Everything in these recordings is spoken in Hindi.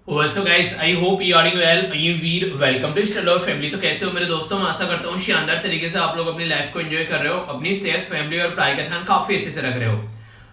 So guys I hope you are doing well. ये वीर वेलकम टू स्टडी और फैमिली। तो कैसे हो मेरे दोस्तों, मैं आशा करता हूँ शानदार तरीके से आप लोग अपनी लाइफ को एंजॉय कर रहे हो, अपनी सेहत, फैमिली और पढ़ाई का ध्यान काफी अच्छे से रख रहे हो।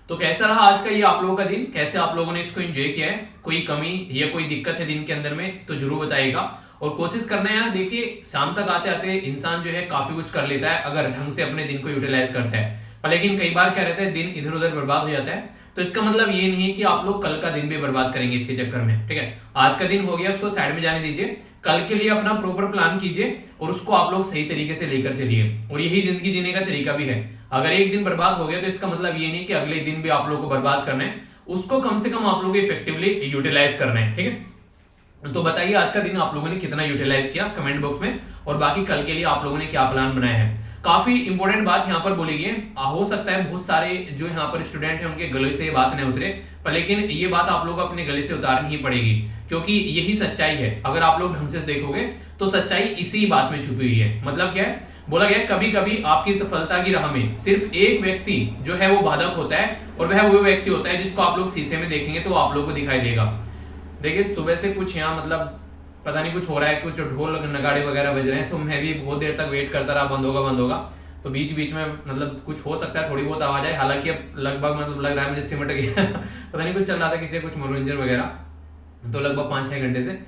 तो कैसा रहा आज का ये आप लोगों का दिन, कैसे आप लोगों ने इसको एंजॉय किया है? कोई कमी या कोई दिक्कत है दिन के अंदर में तो जरूर बताइएगा। और कोशिश करना है यार, देखिए शाम तक आते आते इंसान जो है काफी कुछ कर लेता है अगर ढंग से अपने दिन को यूटिलाइज करता है, पर लेकिन कई बार क्या रहता है दिन इधर उधर बर्बाद हो जाता है। तो इसका मतलब ये नहीं है कि आप लोग कल का दिन भी बर्बाद करेंगे इसके चक्कर में, ठीक है। आज का दिन हो गया, उसको साइड में जाने दीजिए, कल के लिए अपना प्रॉपर प्लान कीजिए और उसको आप लोग सही तरीके से लेकर चलिए। और यही जिंदगी जीने का तरीका भी है। अगर एक दिन बर्बाद हो गया तो इसका मतलब ये नहीं कि अगले दिन भी आप लोग को बर्बाद करना है, उसको कम से कम आप लोग इफेक्टिवली यूटिलाइज करना है, ठीक है। तो बताइए आज का दिन आप लोगों ने कितना यूटिलाइज किया कमेंट बॉक्स में, और बाकी कल के लिए आप लोगों ने क्या प्लान बनाया है। काफी इंपॉर्टेंट बात यहाँ पर बोली गई। हो सकता है बहुत सारे जो यहाँ पर स्टूडेंट हैं उनके गले से ये बात नहीं उतरे, पर लेकिन ये बात आप लोग अपने गले से उतारनी ही पड़ेगी, क्योंकि यही सच्चाई है। अगर आप लोग ढंग से देखोगे तो सच्चाई इसी बात में छुपी हुई है। मतलब क्या है, बोला गया कभी कभी आपकी सफलता की राह में सिर्फ एक व्यक्ति जो है वो बाधक होता है, और वह वो व्यक्ति होता है जिसको आप लोग शीशे में देखेंगे तो आप लोग को दिखाई देगा। देखिए सुबह से कुछ यहाँ मतलब पता नहीं कुछ हो रहा है, कुछ ढोल नगाड़े वगैरह बज रहे हैं, तो मैं भी बहुत देर तक वेट करता रहा, बंद होगा। तो बीच बीच में मतलब कुछ हो सकता है, थोड़ी बहुत आवाज आए, हालांकि अब लगभग मतलब लग रहा है मुझे सिमट गया पता नहीं कुछ चल रहा था किसी कुछ मनोरंजन वगैरह, तो लगभग 5-6 घंटे से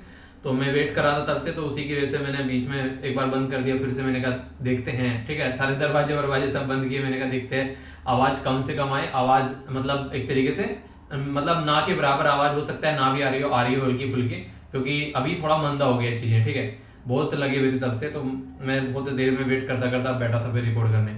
तो मैं वेट कर रहा था तब से, तो उसी की वजह से मैंने बीच में एक बार बंद कर दिया, फिर से मैंने कहा देखते हैं, ठीक है। सारे दरवाजे सब बंद किए, मैंने कहा देखते हैं आवाज कम से कम आए, आवाज मतलब एक तरीके से मतलब ना के बराबर आवाज हो सकता है, ना भी आ रही हो हल्की फुल्की, क्योंकि अभी थोड़ा मंदा हो गया चीजें, ठीक है। बहुत लगे हुए थे तब से, तो मैं बहुत देर में वेट करता करता बैठा था फिर रिकॉर्ड करने।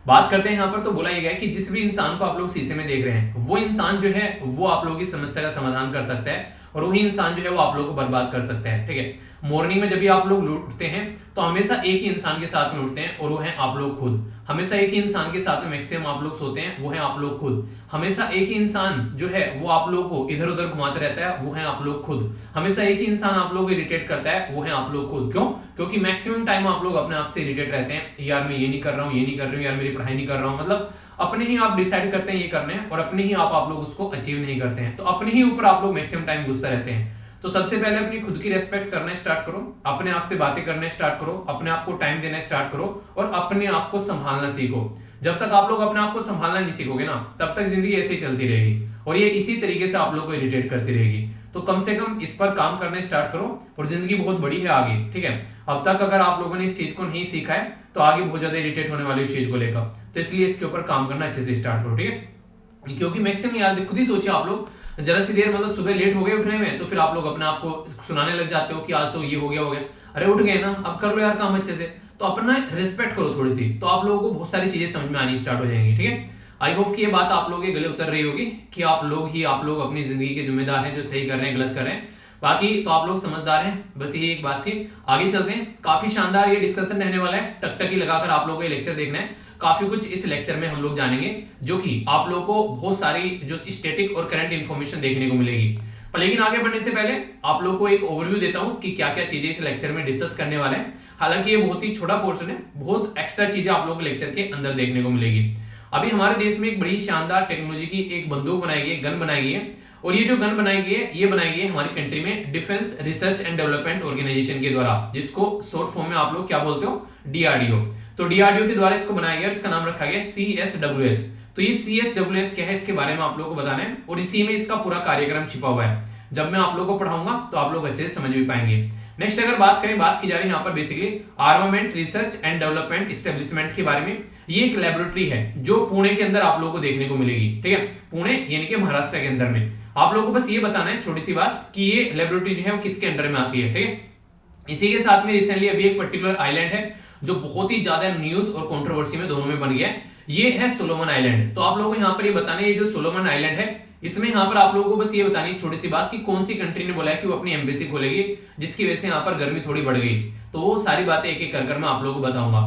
बात करते हैं यहाँ पर, तो बोला ये गया कि जिस भी इंसान को आप लोग शीशे में देख रहे हैं वो इंसान जो है वो आप लोगों की समस्या का समाधान कर सकता है, और वही इंसान जो है वो आप लोग को बर्बाद कर सकता है, ठीक है। मॉर्निंग में जब भी आप लोग उठते हैं तो हमेशा एक ही इंसान के साथ में उठते हैं, और वो है आप लोग खुद। हमेशा एक ही इंसान के साथ में मैक्सिमम आप लोग सोते हैं, वो है आप लोग खुद। हमेशा एक ही इंसान जो है वो आप लोग को इधर उधर घुमाते रहता है, वो है आप लोग खुद। हमेशा एक ही इंसान आप लोग को इरिटेट करता है, वो है आप लोग खुद। क्यों? क्योंकि मैक्सिमम टाइम आप लोग अपने आप से इरिटेट रहते हैं, यार मैं ये नहीं कर रहा हूँ, ये नहीं कर रही हूँ, यार मेरी पढ़ाई नहीं कर रहा हूँ, मतलब अपने ही आप डिसाइड करते हैं ये करने हैं, और अपने ही आप लोग उसको अचीव नहीं करते हैं, तो अपने ही ऊपर आप लोग मैक्सिमम टाइम गुस्सा रहते हैं। तो सबसे पहले अपनी खुद की रेस्पेक्ट करना स्टार्ट करो, अपने आप से बातें करने स्टार्ट करो, अपने आप को टाइम देना स्टार्ट करो, और अपने आप को संभालना सीखो। जब तक आप लोग अपने आप को संभालना नहीं सीखोगे ना, तब तक जिंदगी ऐसे ही चलती रहेगी, और ये इसी तरीके से आप लोग को इरिटेट करती रहेगी। तो कम से कम इस पर काम करने स्टार्ट करो, और जिंदगी बहुत बड़ी है आगे, ठीक है। अब तक अगर आप लोगों ने इस चीज को नहीं सीखा है तो आगे बहुत ज्यादा इरिटेट होने वाली इस चीज को लेकर, तो इसलिए इसके ऊपर काम करना अच्छे से स्टार्ट करो, ठीक है। क्योंकि मैक्सिमम यार खुद ही सोचिए, आप लोग जरा सी देर मतलब सुबह लेट हो गए उठने में, तो फिर आप लोग अपने आप को सुनाने लग जाते हो कि आज तो ये हो गया। अरे उठ गए ना, अब कर लो यार काम अच्छे से। तो अपना रिस्पेक्ट करो थोड़ी सी, तो आप लोगों को बहुत सारी चीजें समझ में आनी स्टार्ट हो जाएंगी, ठीक है। आई होप कि ये बात आप लोगों के गले उतर रही होगी कि आप लोग अपनी जिंदगी के जिम्मेदार हैं, जो सही कर रहे हैं गलत कर रहे हैं। बाकी तो आप लोग समझदार हैं, बस यही एक बात थी। आगे चलते हैं, काफी शानदार ये डिस्कशन रहने वाला है, टकटकी लगाकर आप लोगों को ये लेक्चर देखना है। काफी कुछ इस लेक्चर में हम लोग जानेंगे, जो कि आप लोगों को बहुत सारी जो स्टैटिक और करंट इंफॉर्मेशन देखने को मिलेगी। पर लेकिन आगे बढ़ने से पहले आप लोग को एक ओवरव्यू देता हूं कि क्या क्या चीजें इस लेक्चर में डिस्कस करने वाले हैं। हालांकि ये बहुत ही छोटा पोर्शन है, बहुत एक्स्ट्रा चीजें आप लोग को लेक्चर के अंदर देखने को मिलेगी। अभी हमारे देश में एक बड़ी शानदार टेक्नोलॉजी की एक बंदूक बनाई गई है, गन बनाई गई है, और ये जो गन बनाई गई है ये बनाई गई है हमारी कंट्री में defence research and development organisation के द्वारा, जिसको शॉर्ट फॉर्म में आप लोग क्या बोलते हो, डीआरडीओ। तो डीआरडीओ के द्वारा इसको बनाया गया, इसका नाम रखा गया CSWS। तो ये CSWS क्या है इसके बारे में आप लोगों को बताना है, और इसी में इसका पूरा कार्यक्रम छिपा हुआ है। जब मैं आप लोगों को पढ़ाऊंगा तो आप लोग अच्छे से समझ भी पाएंगे। नेक्स्ट अगर बात की जा रही है यहाँ पर basically armament research and development establishment के बारे में। ये एक लेबोरेटरी है जो पुणे के अंदर आप लोगों को देखने को मिलेगी, ठीक है। पुणे यानी कि महाराष्ट्र के अंदर में। आप लोगों को बस ये बताना है छोटी सी बात कि ये लेबोरेटरी जो है वो किसके अंडर में आती है, ठीक है। इसी के साथ में रिसेंटली अभी एक पर्टिकुलर आइलैंड है जो बहुत ही ज्यादा न्यूज और कंट्रोवर्सी में दोनों में बन गया है, ये है सोलोमन आइलैंड। तो आप लोगों को यहाँ पर ये बताना है, ये जो सोलोमन आइलैंड है इसमें यहाँ पर आप लोगों को बस ये बतानी छोटी सी बात कि कौन सी कंट्री ने बोला है कि वो अपनी एम्बेसी खोलेगी, जिसकी वजह से यहाँ पर गर्मी थोड़ी बढ़ गई। तो वो सारी बातें एक एक कर मैं आप लोगों को बताऊंगा।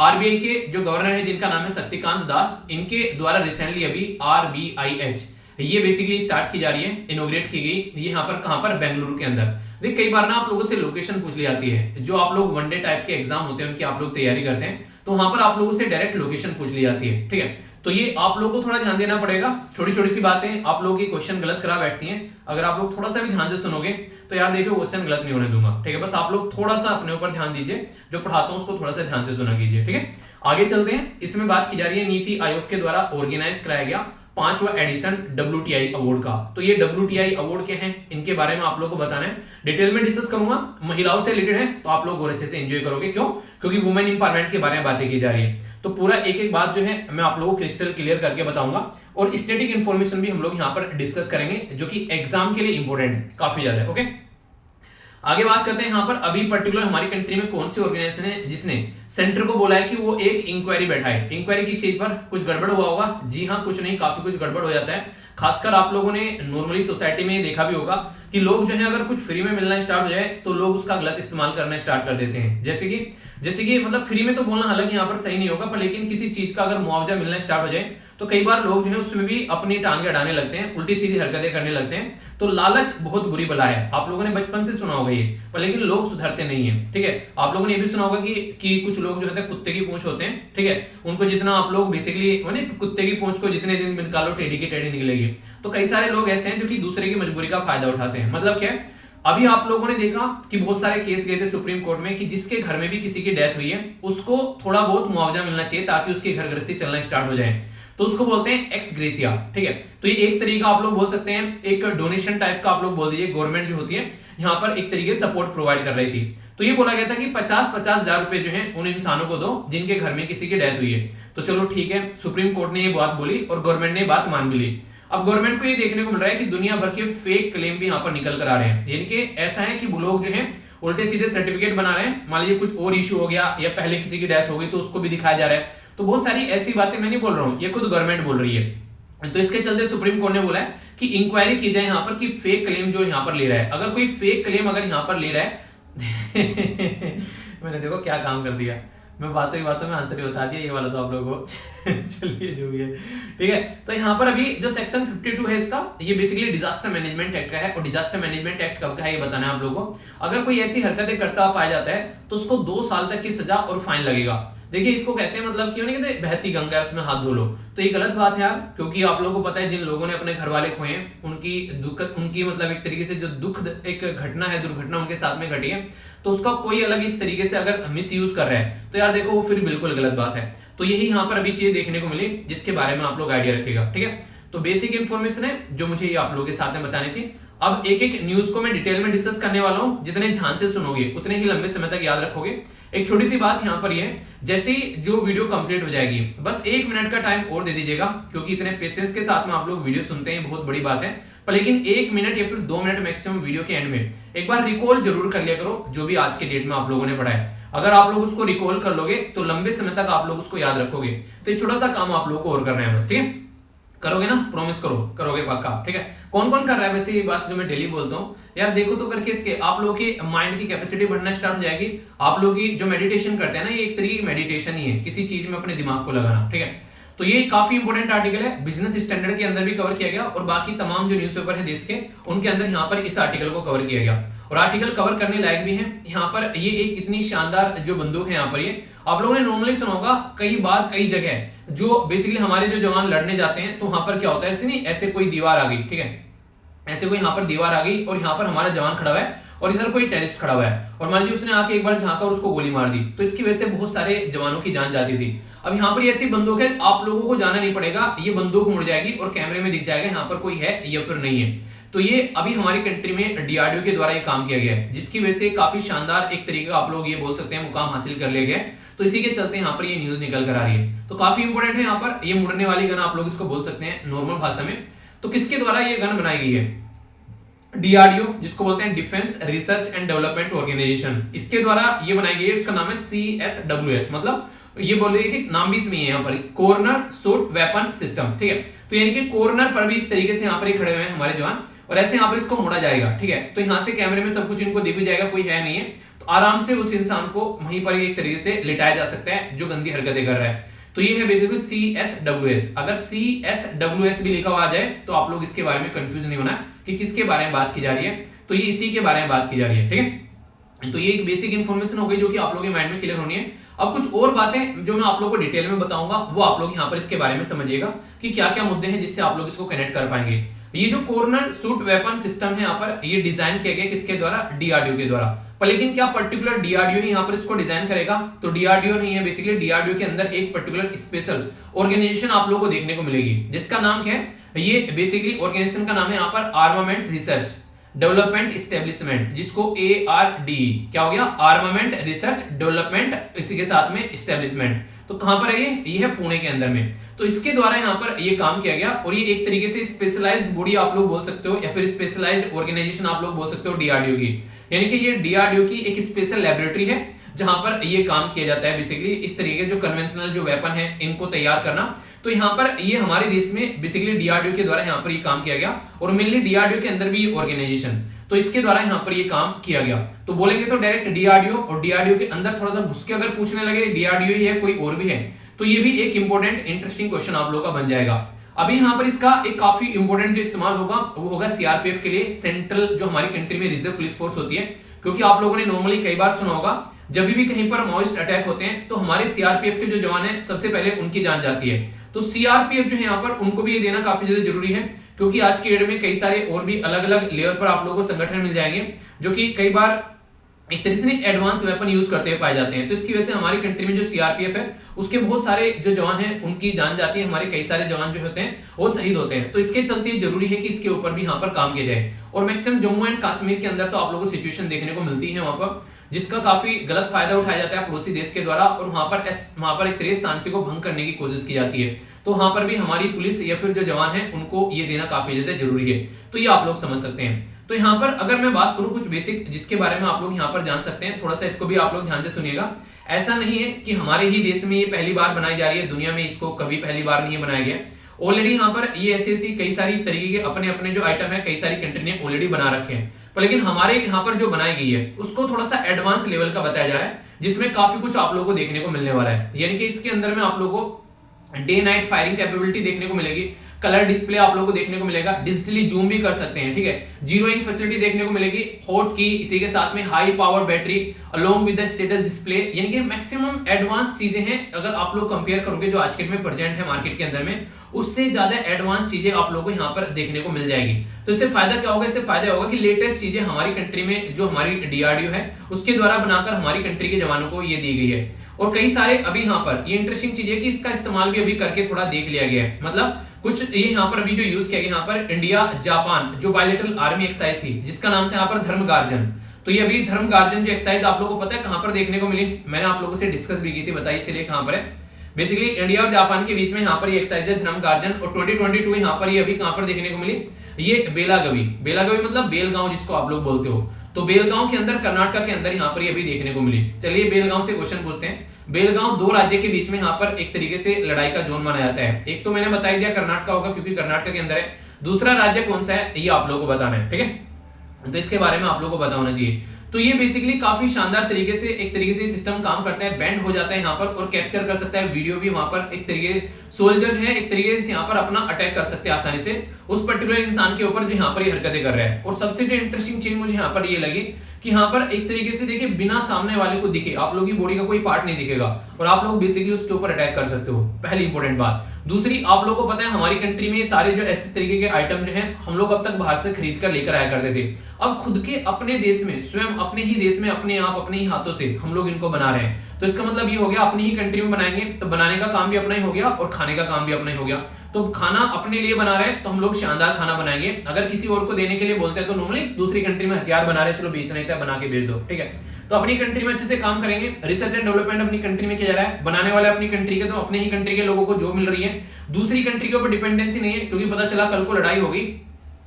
आरबीआई के जो गवर्नर है जिनका नाम है शक्तिकांत दास, इनके द्वारा रिसेंटली अभी RBIH ये बेसिकली स्टार्ट की जा रही है, इनोग्रेट की गई। ये यहाँ पर कहां पर, बेंगलुरु के अंदर। देख कई बार ना आप लोगों से लोकेशन पूछ ली जाती है, जो आप लोग वनडे टाइप के एग्जाम होते हैं उनकी आप लोग तैयारी करते हैं, तो वहां पर आप लोगों से डायरेक्ट लोकेशन पूछ ली जाती है, ठीक है। तो ये आप लोगों को थोड़ा ध्यान देना पड़ेगा। छोटी छोटी सी बातें आप लोगों की क्वेश्चन गलत करा बैठती हैं। अगर आप लोग थोड़ा सा भी ध्यान से सुनोगे तो यार देखो क्वेश्चन गलत नहीं होने दूंगा, ठीक है। बस आप लोग थोड़ा सा अपने ऊपर ध्यान दीजिए, जो पढ़ाता हूं उसको थोड़ा सा ध्यान से सुना कीजिए, ठीक है। आगे चलते हैं। इसमें बात की जा रही है नीति आयोग के द्वारा ऑर्गेनाइज कराया गया 5वां एडिशन WTI अवार्ड का। तो ये WTI अवार्ड क्या है, इनके बारे में आप लोगों को बताना है, डिटेल में डिस्कस करूंगा। महिलाओं से रिलेटेड है तो आप लोग और अच्छे से एंजॉय करोगे। क्यों? क्योंकि वुमेन इंपावरमेंट के बारे में बातें की जा रही है। तो पूरा एक एक बात जो है मैं आप लोगों को क्रिस्टल क्लियर करके बताऊंगा, और स्टैटिक इंफॉर्मेशन भी हम लोग यहाँ पर डिस्कस करेंगे, जो कि एग्जाम के लिए इंपॉर्टेंट है काफी ज्यादा, ओके। आगे बात करते हैं यहाँ पर अभी पर्टिकुलर हमारी कंट्री में कौन सी ऑर्गेनाइजेशन है जिसने सेंटर को बोला है कि वो एक इंक्वायरी बैठाए। इंक्वायरी किस चीज पर? कुछ गड़बड़ हुआ होगा। जी हाँ, कुछ नहीं, काफी कुछ गड़बड़ हो जाता है। खासकर आप लोगों ने नॉर्मली सोसाइटी में देखा भी होगा कि लोग जो है अगर कुछ फ्री में मिलना स्टार्ट हो जाए तो लोग उसका गलत इस्तेमाल करना स्टार्ट कर देते हैं। जैसे कि मतलब फ्री में तो बोलना हालांकि यहाँ पर सही नहीं होगा, पर लेकिन किसी चीज का अगर मुआवजा मिलना स्टार्ट हो जाए तो कई बार लोग जो है उसमें भी अपनी टांगे अड़ाने लगते हैं, उल्टी सीधी हरकतें करने लगते हैं। तो लालच बहुत बुरी बला है, आप लोगों ने बचपन से सुना होगा ये, पर लेकिन लोग सुधरते नहीं है, ठीक है। आप लोगों ने ये भी सुना होगा कि कुछ लोग जो है कुत्ते की पूंछ होते हैं, ठीक है। उनको जितना आप लोग बेसिकली कुत्ते की पूंछ को जितने दिन निकालो टेढ़ी की टेढ़ी निकलेगी। तो कई सारे लोग ऐसे हैं जो कि दूसरे की मजबूरी का फायदा उठाते हैं। मतलब क्या है, अभी आप लोगों ने देखा कि बहुत सारे केस गए थे सुप्रीम कोर्ट में कि जिसके घर में भी किसी की डेथ हुई है उसको थोड़ा बहुत मुआवजा मिलना चाहिए ताकि उसकी घर गृहस्थी चलना स्टार्ट हो जाए। तो उसको बोलते हैं एक्स ग्रेसिया, ठीक है। तो ये एक तरीका आप लोग बोल सकते हैं, एक डोनेशन टाइप का आप लोग बोल दीजिए। गवर्नमेंट जो होती है यहाँ पर एक तरीके से सपोर्ट प्रोवाइड कर रही थी। तो ये बोला गया था कि 50-50 हजार रुपए जो है उन इंसानों को दो जिनके घर में किसी की डेथ हुई है। तो चलो ठीक है, सुप्रीम कोर्ट ने ये बात बोली और गवर्नमेंट ने बात मान भी ली। अब गवर्नमेंट को ये देखने को मिल रहा है कि दुनिया भर के फेक क्लेम भी यहाँ पर निकल कर आ रहे हैं। यानी कि ऐसा है कि लोग जो है उल्टे सीधे सर्टिफिकेट बना रहे हैं। मान लीजिए कुछ और इशू हो गया या पहले किसी की डेथ हो गई तो उसको भी दिखाया जा रहा है। तो बहुत सारी ऐसी बातें मैं नहीं बोल रहा हूं, ये खुद गवर्नमेंट बोल रही है। तो इसके चलते सुप्रीम कोर्ट ने बोला है कि इंक्वायरी की जाए यहाँ पर कि फेक क्लेम जो यहाँ पर ले रहा है। अगर कोई फेक क्लेम अगर यहाँ पर ले रहा है मैंने देखो क्या काम कर दिया, मैं बातों ही बातों में आंसर ही बता दिया ये वाला तो आप लोगों को चलिए जो भी है, ठीक है। तो यहाँ पर अभी जो सेक्शन 52 है इसका, ये बेसिकली डिजास्टर मैनेजमेंट एक्ट का है। और डिजास्टर मैनेजमेंट एक्ट कब का है ये बताना है आप लोगों को। अगर कोई ऐसी हरकतें करता पाया जाता है तो उसको 2 साल तक की सजा और फाइन लगेगा। देखिए इसको कहते हैं मतलब क्यों नहीं कहते बहती गंगा है उसमें हाथ धो लो। तो ये गलत बात है यार, क्योंकि आप लोगों को पता है जिन लोगों ने अपने घर वाले खोए हैं उनकी मतलब एक तरीके से जो एक घटना है, दुर्घटना उनके साथ में घटी है, तो उसका कोई अलग इस तरीके से अगर मिस यूज कर रहा है तो यार देखो वो फिर बिल्कुल गलत बात है। तो यही यहाँ पर अभी चीज देखने को मिली जिसके बारे में आप लोग आइडिया रखेगा, ठीक है। तो बेसिक इन्फॉर्मेशन है जो मुझे ये आप लोगों के साथ में बतानी थी। अब एक एक न्यूज को मैं डिटेल में डिस्कस करने वाला हूं। जितने ध्यान से सुनोगे उतने ही लंबे समय तक याद रखोगे। एक छोटी सी बात यहाँ पर ये, जैसे ही जो वीडियो कंप्लीट हो जाएगी बस 1 मिनट का टाइम और दे दीजिएगा, क्योंकि इतने पेशेंस के साथ में आप लोग वीडियो सुनते हैं बहुत बड़ी बात है। पर लेकिन 1 मिनट या फिर 2 मिनट मैक्सिमम वीडियो के एंड में एक बार रिकॉल जरूर कर लिया करो जो भी आज के डेट में आप लोगों ने पढ़ा है। अगर आप लोग उसको रिकॉल कर लोगे तो लंबे समय तक आप लोग उसको याद रखोगे। तो एक छोटा सा काम आप लोगों को और करना है बस, ठीक है। करोगे ना, प्रॉमिस करो करोगे पक्का, ठीक है। कौन कौन कर रहा है वैसे ये बात जो मैं डेली बोलता हूँ यार, देखो तो करके इसके आप लोगों की माइंड की कैपेसिटी बढ़ना स्टार्ट हो जाएगी। आप लोग की जो मेडिटेशन करते हैं ना, ये एक तरीके की मेडिटेशन ही है, किसी चीज में अपने दिमाग को लगाना, ठीक है। तो ये काफी इंपॉर्टेंट आर्टिकल है, बिजनेस स्टैंडर्ड के अंदर भी कवर किया गया और बाकी तमाम जो न्यूज़पेपर है देश के उनके अंदर यहाँ पर इस आर्टिकल को कवर किया गया। और आर्टिकल कवर करने लायक भी है। यहाँ पर ये एक इतनी शानदार जो बंदूक है यहाँ पर, ये आप लोगों ने नॉर्मली सुना होगा कई बार कई जगह, जो बेसिकली हमारे जो जवान लड़ने जाते हैं तो वहां पर क्या होता है, ऐसे नहीं, ऐसे कोई दीवार आ गई, ठीक है, ऐसे कोई यहाँ पर दीवार आ गई और यहाँ पर हमारा जवान खड़ा हुआ है और इधर कोई टेररिस्ट खड़ा हुआ है और मान लीजिए उसने आके एक बार झांका और उसको गोली मार दी, तो इसकी वजह से बहुत सारे जवानों की जान जाती थी। अब यहाँ पर ऐसी बंदूक है, आप लोगों को जाना नहीं पड़ेगा, ये बंदूक मुड़ जाएगी और कैमरे में दिख जाएगा यहाँ पर कोई है या फिर नहीं है। तो ये अभी हमारी कंट्री में डीआरडीओ के द्वारा ये काम किया गया है, जिसकी वजह से काफी शानदार एक तरीके का आप लोग ये बोल सकते हैं मुकाम हासिल कर लिया गया है। तो इसी के चलते यहाँ पर ये न्यूज निकल कर आ रही है। तो काफी इंपॉर्टेंट है यहाँ पर, ये मुड़ने वाली गन आप लोग इसको बोल सकते हैं नॉर्मल भाषा में। तो किसके द्वारा ये गन बनाई गई है? डीआरडीओ, जिसको बोलते हैं defence research and development organisation, इसके द्वारा ये बनाई गई है। इसका नाम है CSWS, मतलब ये बोल रही है कि नाम भी इसमें है यहाँ पर, कॉर्नर शूट वेपन सिस्टम, ठीक है। तो यानी कि कॉर्नर पर भी इस तरीके से यहाँ पर खड़े हुए हैं हमारे जवान और ऐसे यहाँ पर इसको मोड़ा जाएगा, ठीक है। तो यहाँ से कैमरे में सब कुछ इनको दिख भी जाएगा, कोई है नहीं है, तो आराम से उस इंसान को वहीं पर एक तरीके से लिटाया जा सकता है जो गंदी हरकतें कर रहा है। तो ये है बेसिकली CSWS। अगर CSWS भी लिखा हुआ आ जाए तो आप लोग इसके बारे में कंफ्यूज नहीं होना कि किसके बारे में बात की जा रही है, तो ये इसी के बारे में बात की जा रही है, ठीक है। तो ये एक बेसिक इंफॉर्मेशन हो गई जो कि आप लोगों के माइंड में क्लियर होनी है। अब कुछ और बातें जो मैं आप लोगों को डिटेल में बताऊंगा वो आप लोग यहाँ पर इसके बारे में समझिएगा कि क्या क्या मुद्दे हैं जिससे आप लोग इसको कनेक्ट कर पाएंगे। ये जो कॉर्नर शूट वेपन सिस्टम है यहाँ पर ये डिजाइन किया गया किसके द्वारा, डीआरडीओ के द्वारा। पर लेकिन क्या पर्टिकुलर डीआरडीओ ही यहाँ पर इसको डिजाइन करेगा, तो डीआरडीओ नहीं है। बेसिकली डीआरडीओ के अंदर एक पर्टिकुलर स्पेशल ऑर्गेनाइजेशन आप लोगों को देखने को मिलेगी जिसका नाम क्या है, ये बेसिकली ऑर्गेनाइजेशन का नाम है यहाँ पर आर्मामेंट रिसर्च डेवलपमेंट इस्टेब्लिशमेंट, जिसको ARDE क्या हो गया, आर्मामेंट रिसर्च डेवलपमेंट, इसी के साथ में इस्टेब्लिशमेंट। तो कहां पर है ये है पुणे के अंदर में। तो इसके द्वारा यहाँ पर ये काम किया गया और ये एक तरीके से स्पेशलाइज्ड बॉडी आप लोग बोल सकते हो या फिर स्पेशलाइज्ड ऑर्गेनाइजेशन आप लोग बोल सकते हो डीआरडीओ की, यानी कि ये डीआरडीओ की एक स्पेशल लैबोरेटरी है जहां पर ये काम किया जाता है बेसिकली इस तरीके के जो कन्वेंशनल जो वेपन है इनको तैयार करना। तो यहाँ पर ये हमारे देश में बेसिकली डीआरडीओ के द्वारा यहाँ पर ये काम किया गया और मेनली डीआरडीओ के अंदर भी ऑर्गेनाइजेशन, तो इसके द्वारा यहाँ पर ये काम किया गया। तो बोलेंगे तो डायरेक्ट डीआरडीओ, और डीआरडीओ के अंदर थोड़ा सा घुस के अगर पूछने लगे डीआरडीओ ही है कोई और भी है, तो ये भी एक इंपॉर्टेंट इंटरेस्टिंग क्वेश्चन आप लोग का बन जाएगा। अभी यहाँ पर इसका एक काफी इंपॉर्टेंट जो इस्तेमाल होगा वो होगा सीआरपीएफ के लिए, सेंट्रल जो हमारी कंट्री में रिजर्व पुलिस फोर्स होती है। क्योंकि आप लोगों ने नॉर्मली कई बार सुना होगा जब भी कहीं पर माओइस्ट अटैक होते हैं तो हमारे सीआरपीएफ के जो जवान हैं सबसे पहले उनकी जान जाती है। तो सीआरपीएफ जो है यहाँ पर उनको भी ये देना काफी ज्यादा जरूरी है, क्योंकि आज की डेट में कई सारे और भी अलग अलग लेवल पर आप लोगों को संगठन मिल जाएंगे जो कि कई बार एक तरीके से एडवांस वेपन यूज करते हुए पाए जाते हैं। तो इसकी वजह से हमारी कंट्री में जो सीआरपीएफ है उसके बहुत सारे जो जवान हैं उनकी जान जाती है, हमारे कई सारे जवान जो होते हैं वो शहीद होते हैं। तो इसके चलते जरूरी है कि इसके ऊपर भी यहाँ पर काम किया जाए। और मैक्सिमम जम्मू एंड कश्मीर के अंदर तो आप लोगों को सिचुएशन देखने को मिलती है वहां पर जिसका काफी गलत फायदा उठाया जाता है पड़ोसी देश के द्वारा, और वहां पर एक तरह शांति को भंग करने की कोशिश की जाती है। तो वहां पर भी हमारी पुलिस या फिर जो जवान है उनको ये देना काफी ज्यादा जरूरी है। तो ये आप लोग समझ सकते हैं। तो यहाँ पर अगर मैं बात करूं कुछ बेसिक जिसके बारे में आप लोग यहाँ पर जान सकते हैं, थोड़ा सा इसको भी आप लोग ध्यान से सुनिएगा। ऐसा नहीं है कि हमारे ही देश में ये पहली बार बनाई जा रही है, दुनिया में इसको कभी पहली बार नहीं बनाया गया। ऑलरेडी यहाँ पर ये ऐसी कई सारी तरीके के अपने अपने जो आइटम है कई सारी कंट्री ने ऑलरेडी बना रखे हैं, पर लेकिन हमारे यहाँ पर जो बनाई गई है उसको थोड़ा सा एडवांस लेवल का बताया जा रहा है जिसमें काफी कुछ आप लोगों को देखने को मिलने वाला है। यानी कि इसके अंदर में आप लोगों को डे नाइट फायरिंग कैपेबिलिटी देखने को मिलेगी, कलर डिस्प्ले आप लोगों को देखने को मिलेगा, डिजिटली जूम भी कर सकते हैं, ठीक है, जीरोइंग फैसिलिटी देखने को मिलेगी, हॉट की, इसी के साथ में high power battery along with the status display, यानी कि मैक्सिमम एडवांस चीजें हैं। अगर आप लोग कंपेयर करोगे जो आज के में प्रेजेंट है मार्केट के अंदर में, उससे ज्यादा एडवांस चीजें आप लोगों को यहाँ पर देखने को मिल जाएगी। तो इससे फायदा क्या होगा, इससे फायदा होगा कि लेटेस्ट चीजें हमारी कंट्री में जो हमारी डीआरडीओ है उसके द्वारा बनाकर हमारी कंट्री के जवानों को ये दी गई है। और कई सारे अभी यहाँ पर ये इंटरेस्टिंग चीज है कि इसका इस्तेमाल भी अभी करके थोड़ा देख लिया गया है। मतलब कुछ ये यहाँ पर अभी जो यूज किया गया यहाँ पर इंडिया जापान जो बायलैटरल आर्मी एक्सरसाइज थी जिसका नाम था यहाँ पर धर्म गार्जन। तो ये अभी धर्म गार्जन जो एक्सरसाइज आप लोगों को पता है कहां पर देखने को मिली, मैंने आप लोगों से डिस्कस भी की थी, बताइए चलिए कहां पर है। बेसिकली इंडिया और जापान के बीच में यहाँ पर ये एक्सरसाइज है धर्म गार्जन, और 2022 यहाँ पर ये अभी कहां पर देखने को मिली, ये बेलागवी। बेलागवी मतलब बेलगांव जिसको आप लोग बोलते हो, तो बेलगांव के अंदर कर्नाटका के अंदर यहाँ पर ये अभी देखने को मिली। चलिए बेलगांव से क्वेश्चन पूछते हैं। बेलगांव दो राज्य के बीच में यहाँ पर एक तरीके से लड़ाई का जोन माना जाता है। एक तो मैंने बता दिया कर्नाटका होगा क्योंकि कर्नाटका के अंदर है, दूसरा राज्य कौन सा है ये आप लोगों को बताना है, ठीक है। तो इसके बारे में आप लोगों को पता होना चाहिए। तो ये बेसिकली काफी शानदार तरीके से एक तरीके से सिस्टम काम करता है, बैंड हो जाता है यहाँ पर और कैप्चर कर सकता है वीडियो भी। वहां पर एक तरीके सोल्जर है एक तरीके से यहाँ पर अपना अटैक कर सकते हैं आसानी से उस पर्टिकुलर इंसान के ऊपर जो यहाँ पर ये हरकतें कर रहा है। और सबसे जो इंटरेस्टिंग चीज मुझे यहाँ पर ये लगी कि यहाँ पर एक तरीके से देखिए बिना सामने वाले को दिखे आप लोगों की बॉडी का कोई पार्ट नहीं दिखेगा और आप लोग बेसिकली उसके ऊपर अटैक कर सकते हो, पहली इंपॉर्टेंट बात। दूसरी, आप लोगों को पता है हमारी कंट्री में सारे जो ऐसे तरीके के आइटम जो हैं हम लोग अब तक बाहर से खरीद कर लेकर आया करते थे। अब खुद के अपने देश में स्वयं अपने ही देश में अपने आप अपने ही हाथों से हम लोग इनको बना रहे हैं। तो इसका मतलब ये हो गया अपनी ही कंट्री में बनाएंगे तो बनाने का काम भी अपना ही हो गया और खाने का काम भी अपना ही हो गया। तो खाना अपने लिए बना रहे हैं तो हम लोग शानदार खाना बनाएंगे। अगर किसी और को देने के लिए बोलते हैं तो नॉर्मली दूसरी कंट्री में हथियार बना रहे हैं, चलो बेचना ही था बना के बेच दो, ठीक है। तो अपनी कंट्री में अच्छे से काम करेंगे। रिसर्च एंड डेवलपमेंट अपनी कंट्री में किया जा रहा है, बनाने वाले अपनी कंट्री के, तो अपने ही कंट्री के लोगों को जॉब मिल रही है, दूसरी कंट्री के ऊपर डिपेंडेंसी नहीं है। क्योंकि पता चला कल को लड़ाई होगी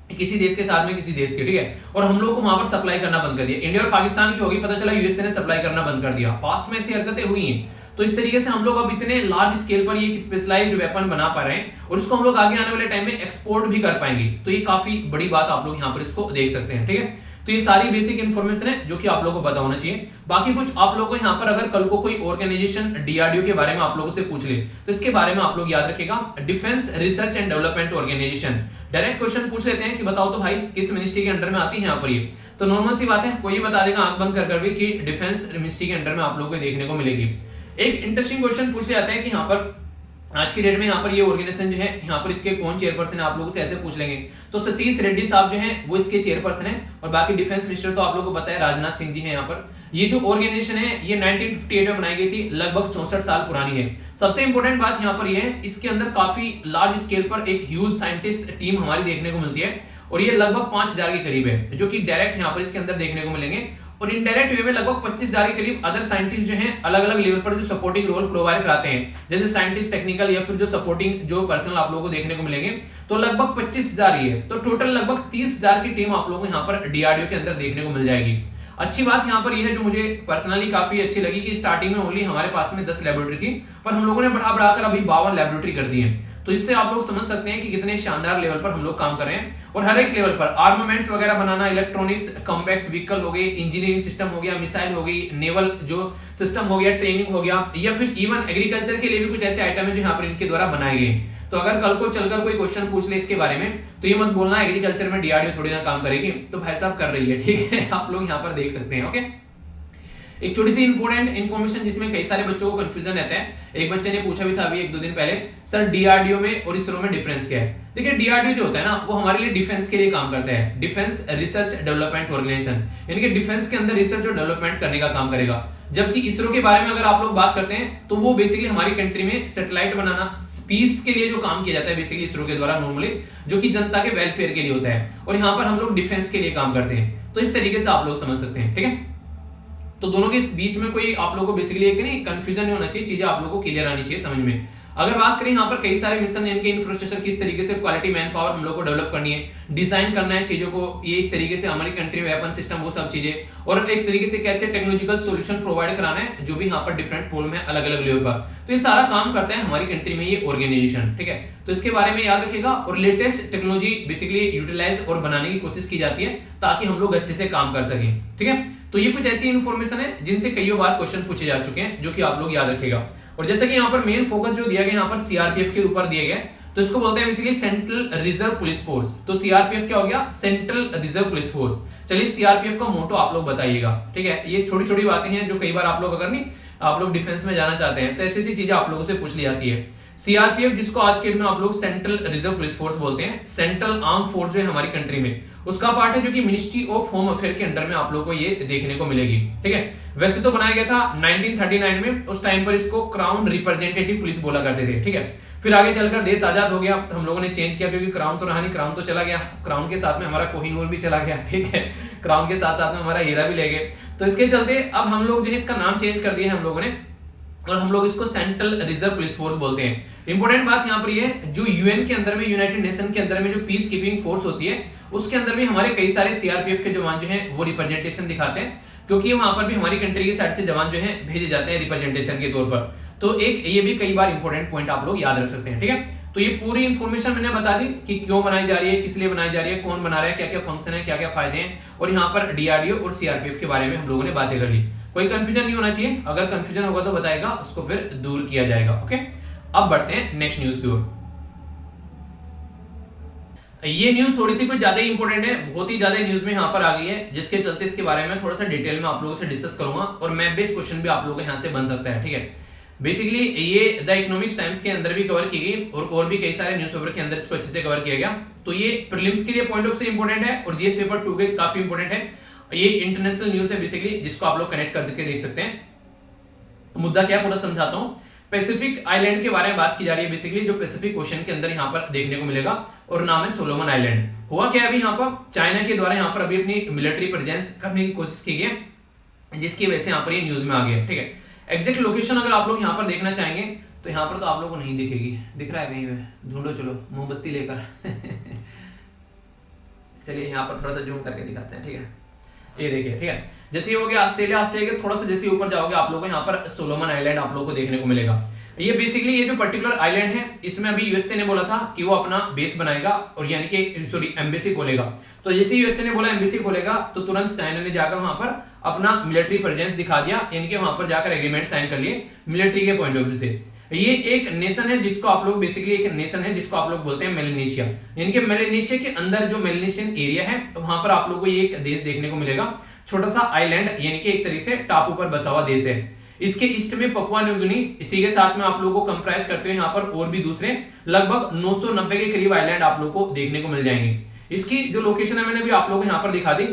किसी देश के साथ में किसी देश की, ठीक है, और हम लोग को वहां पर सप्लाई करना बंद कर दिया। इंडिया और पाकिस्तान की होगी, पता चला यूएसए ने सप्लाई करना बंद कर दिया। पास्ट में ऐसी हरकतें हुई हैं। तो इस तरीके से हम लोग अब इतने लार्ज स्केल पर ये स्पेशलाइज्ड वेपन बना पा रहे हैं और इसको हम लोग आगे आने वाले टाइम में एक्सपोर्ट भी कर पाएंगे। तो ये काफी बड़ी बात आप लोग यहाँ पर इसको देख सकते हैं, ठीक है। तो ये सारी बेसिक इन्फॉर्मेशन है जो कि आप लोगों को पता होना चाहिए। बाकी कुछ आप लोगों को यहाँ पर अगर कल को कोई ऑर्गेनाइजेशन डीआरडीओ के बारे में आप लोगों से पूछ ले तो इसके बारे में आप लोग याद रखिएगा, defence research and development organisation. Direct question पूछ लेते हैं कि बताओ तो भाई किस मिनिस्ट्री के अंडर में आती है यहाँ पर ये। तो नॉर्मल सी बात है, कोई बता देगा आंख बंद कर भी कि डिफेंस मिनिस्ट्री के अंडर में आप लोगों को देखने को मिलेगी। एक इंटरेस्टिंग क्वेश्चन पूछ जाते हैं कि यहाँ पर आज की डेट में यहाँ पर ये ऑर्गेनाइजेशन जो है यहाँ पर इसके कौन चेयरपर्सन है, आप लोगों से ऐसे पूछ लेंगे तो सतीश रेड्डी साहब जो हैं वो इसके चेयरपर्सन हैं। और बाकी डिफेंस मिनिस्टर तो आप लोगों को पता है राजनाथ सिंह जी हैं। यहाँ पर ये जो ऑर्गेनाइजेशन है ये 1958 में बनाई गई थी, लगभग 64 साल पुरानी है। सबसे इंपॉर्टेंट बात यहाँ पर ये है, इसके अंदर काफी लार्ज स्केल पर एक ह्यूज साइंटिस्ट टीम हमारी देखने को मिलती है और ये लगभग 5000 के करीब है, जो कि डायरेक्ट यहाँ पर इसके अंदर देखने को मिलेंगे। और इनडायरेक्ट वे में लगभग 25,000 के करीब अदर साइंटिस्ट जो हैं अलग अलग लेवल पर जो सपोर्टिंग रोल प्रोवाइड कराते हैं, जैसे साइंटिस्ट, टेक्निकल या फिर जो सपोर्टिंग जो पर्सनल आप लोगों को देखने को मिलेंगे। तो लगभग 25,000 ही है, तो टोटल लगभग 30,000 की टीम आप लोगों को यहाँ पर डीआरडीओ के अंदर देखने को मिल जाएगी। अच्छी बात यहाँ पर यह है जो मुझे पर्सनली काफी अच्छी लगी कि स्टार्टिंग में ओनली हमारे पास में 10 लेबोरेटरी थी, पर हम लोगों ने बढ़ा बढ़ाकर अभी 52 लेबोरेटरी कर दी है। तो इससे आप लोग समझ सकते हैं कि कितने शानदार लेवल पर हम लोग काम कर रहे हैं। और हर एक लेवल पर आर्मामेंट्स वगैरह बनाना, इलेक्ट्रॉनिक्स, कॉम्पैक्ट व्हीकल हो गए, इंजीनियरिंग सिस्टम हो गया, मिसाइल हो गई, नेवल जो सिस्टम हो गया, ट्रेनिंग हो गया, या फिर इवन एग्रीकल्चर के लिए भी कुछ ऐसे आइटम है जो यहाँ पर इनके द्वारा बनाए गए। तो अगर कल को चलकर कोई क्वेश्चन पूछ ले इसके बारे में तो ये मत बोलना एग्रीकल्चर में डीआरडीओ थोड़ी ना काम करेगी, तो भाई साहब कर रही है, ठीक है। आप लोग यहाँ पर देख सकते हैं। ओके, एक छोटी सी इंपोर्टेंट इन्फॉर्मेशन जिसमें कई सारे बच्चों को कंफ्यूजन रहता है। एक बच्चे ने पूछा भी था अभी 1-2 दिन पहले, सर डीआरडीओ में और इसरो में डिफरेंस क्या है। देखिए डीआरडीओ जो होता है ना वो हमारे लिए डिफेंस के लिए काम करता है, डिफेंस रिसर्च डेवलपमेंट ऑर्गेनाइजेशन, यानी कि डिफेंस के अंदर रिसर्च और डेवलपमेंट करने का काम करेगा। जबकि इसरो के बारे में अगर आप लोग बात करते हैं तो वो बेसिकली हमारी कंट्री में सैटेलाइट बनाना, पीस के लिए जो काम किया जाता है बेसिकली इसरो के द्वारा नॉर्मली, जो कि जनता के वेलफेयर के लिए होता है, और यहाँ पर हम लोग डिफेंस के लिए काम करते हैं। तो इस तरीके से आप लोग समझ सकते हैं, ठीक है। तो दोनों के बीच में कोई आप लोगों को बेसिकली एक नहीं कंफ्यूजन नहीं होना चाहिए, चीजें आप लोगों को क्लियर आनी चाहिए समझ में। अगर बात करें यहाँ पर कई सारे मिशन, इनके इंफ्रास्ट्रक्चर किस तरीके से क्वालिटी मैन पावर हम लोग को डेवलप करनी है, डिजाइन करना है चीजों को, ये इस तरीके से हमारी कंट्री में वेपन सिस्टम, वो सब चीजें, और एक तरीके से कैसे टेक्नोलॉजिकल सॉल्यूशन प्रोवाइड कराना है जो भी यहाँ पर डिफरेंट पोल में अलग अलग लेवल पर, तो ये सारा काम करता है हमारी कंट्री में ये ऑर्गेनाइजेशन, ठीक है। तो इसके बारे में याद रखिएगा। और लेटेस्ट टेक्नोलॉजी बेसिकली यूटिलाइज और बनाने की कोशिश की जाती है ताकि हम लोग अच्छे से काम कर सकें, ठीक है। तो ये कुछ ऐसी इन्फॉर्मेशन है जिनसे कई बार क्वेश्चन पूछे जा चुके हैं, जो कि आप लोग याद रखिएगा। और जैसे कि यहाँ पर मेन फोकस जो दिया गया यहाँ पर सीआरपीएफ के ऊपर दिया गया, तो इसको बोलते हैं basically central reserve police force. तो सीआरपीएफ क्या हो गया, सेंट्रल रिजर्व पुलिस फोर्स। चलिए सीआरपीएफ का मोटो आप लोग बताइएगा, ठीक है। ये छोटी छोटी बातें हैं जो कई बार आप लोग अगर नहीं आप लोग डिफेंस में जाना चाहते हैं तो ऐसी ऐसी चीजें आप लोगों से पूछ ली जाती है। सीआरपीएफ जिसको आज के डेट में आप लोग सेंट्रल रिजर्व पुलिस फोर्स बोलते हैं, सेंट्रल आर्म फोर्स जो है हमारी कंट्री में उसका पार्ट है, जो कि मिनिस्ट्री ऑफ होम अफेयर के अंडर में आप लोगों को ये देखने को मिलेगी, ठीक है। वैसे तो बनाया गया था 1939 में, उस टाइम पर इसको क्राउन रिप्रेजेंटेटिव पुलिस बोला करते थे, ठीक है। फिर आगे चलकर देश आजाद हो गया तो हम लोगों ने चेंज किया, क्योंकि क्राउन तो रहा नहीं, क्राउन तो चला गया, क्राउन के साथ में हमारा कोहिनूर भी चला गया, ठीक है। क्राउन के साथ साथ में हमारा हीरा भी ले गए, तो इसके चलते अब हम लोग जो है इसका नाम चेंज कर दिया है हम लोगों ने, और हम लोग इसको सेंट्रल रिजर्व पुलिस फोर्स बोलते हैं। इंपॉर्टेंट बात यहाँ पर ये है, जो यूएन के अंदर में, यूनाइटेड नेशन के अंदर में जो पीस कीपिंग फोर्स होती है उसके अंदर भी हमारे कई सारे सीआरपीएफ के जवान जो हैं वो रिप्रेजेंटेशन दिखाते हैं, क्योंकि वहां पर भी हमारी कंट्री की साइड से जवान जो है भेजे जाते हैं रिप्रेजेंटेशन के तौर पर। तो एक ये भी कई बार इंपॉर्टेंट पॉइंट आप लोग याद रख सकते हैं, ठीक है। तो ये पूरी इंफॉर्मेशन मैंने बता दी कि क्यों बनाई जा रही है, किस लिए बनाई जा रही है, कौन बना रहा है, क्या क्या फंक्शन है, क्या क्या फायदे हैं, और यहाँ पर डीआरडीओ और सीआरपीएफ के बारे में हम लोगों ने बातें कर ली। कोई कंफ्यूजन नहीं होना चाहिए, अगर कंफ्यूजन होगा तो बताएगा, उसको फिर दूर किया जाएगा, ओके। अब बढ़ते हैं नेक्स्ट न्यूज की ओर। ये न्यूज थोड़ी सी कुछ ज्यादा इंपॉर्टेंट है, बहुत ही ज्यादा न्यूज में यहाँ पर आ गई है, जिसके चलते इसके बारे में थोड़ा सा डिटेल में आप लोगों से डिस्कस करूंगा, और मैप बेस्ड क्वेश्चन भी आप लोगों के यहाँ से बन सकता है, ठीक है। बेसिकली ये द इकोनॉमिक्स टाइम्स के अंदर भी कवर की गई, और भी कई सारे न्यूज़पेपर के अंदर इसको अच्छे से कवर किया गया। तो ये प्रीलिम्स के लिए पॉइंट ऑफ से इंपॉर्टेंट है, और जीएस पेपर 2 के काफी इंपॉर्टेंट है। ये इंटरनेशनल न्यूज है बेसिकली, जिसको आप लोग कनेक्ट करके देख सकते हैं। मुद्दा क्या पूरा समझाता हूँ। पैसिफिक आइलैंड के बारे में बात की जा रही है बेसिकली, जो पैसिफिक ओशन के अंदर यहाँ पर देखने को मिलेगा, और नाम है सोलोमन आइलैंड। हुआ क्या अभी यहाँ पर चाइना के द्वारा यहाँ पर अभी अपनी मिलिट्री प्रेजेंस करने की कोशिश की गई, जिसकी वजह से यहाँ पर ये न्यूज में आ गया, ठीक है। एग्जैक्ट लोकेशन अगर आप लोग यहाँ पर देखना चाहेंगे तो यहाँ पर तो आप लोगों को नहीं दिखेगी, दिख रहा है कहीं पे, ढूंढो चलो मोमबत्ती लेकर चलिए यहाँ पर थोड़ा सा जूम करके दिखाते हैं, ठीक है। ये देखिए, ठीक है। जैसे ये हो गया ऑस्ट्रेलिया, ऑस्ट्रेलिया के थोड़ा सा जैसे ऊपर जाओगे आप लोगों को यहाँ पर सोलोमन आइलैंड आप लोगों को देखने को मिलेगा। ये बेसिकली ये जो पर्टिकुलर आइलैंड है, इसमें अभी यूएसए ने बोला था कि वो अपना बेस बनाएगा, और यानी कि सॉरी एम्बेसी खोलेगा। तो जैसे यूएसए ने बोला एम्बेसी खोलेगा, तो तुरंत चाइना ने जाकर वहां पर अपना मिलिट्री प्रेजेंस दिखा दिया, यानी कि वहां पर जाकर एग्रीमेंट साइन कर लिए मिलिट्री के पॉइंट ऑफ व्यू से। ये एक नेशन है जिसको आप लोग बेसिकली एक नेशन है जिसको आप लोग बोलते हैं मेलानेशिया, यानी कि मेलानेशिया के अंदर जो मेलानेशियन एरिया है वहां पर आप लोगों को ये एक देश देखने को मिलेगा, छोटा सा आइलैंड, यानी कि एक तरीके से टापू पर बसा हुआ देश है। इसके ईस्ट में पपुआ न्यू गिनी, इसी के साथ में आप लोगों को कंप्राइज करते हुए यहाँ पर और भी दूसरे लगभग 990 के करीब आइलैंड आप लोगों को देखने को मिल जाएंगे। इसकी जो लोकेशन है मैंने भी आप लोगों को यहाँ पर दिखा दी,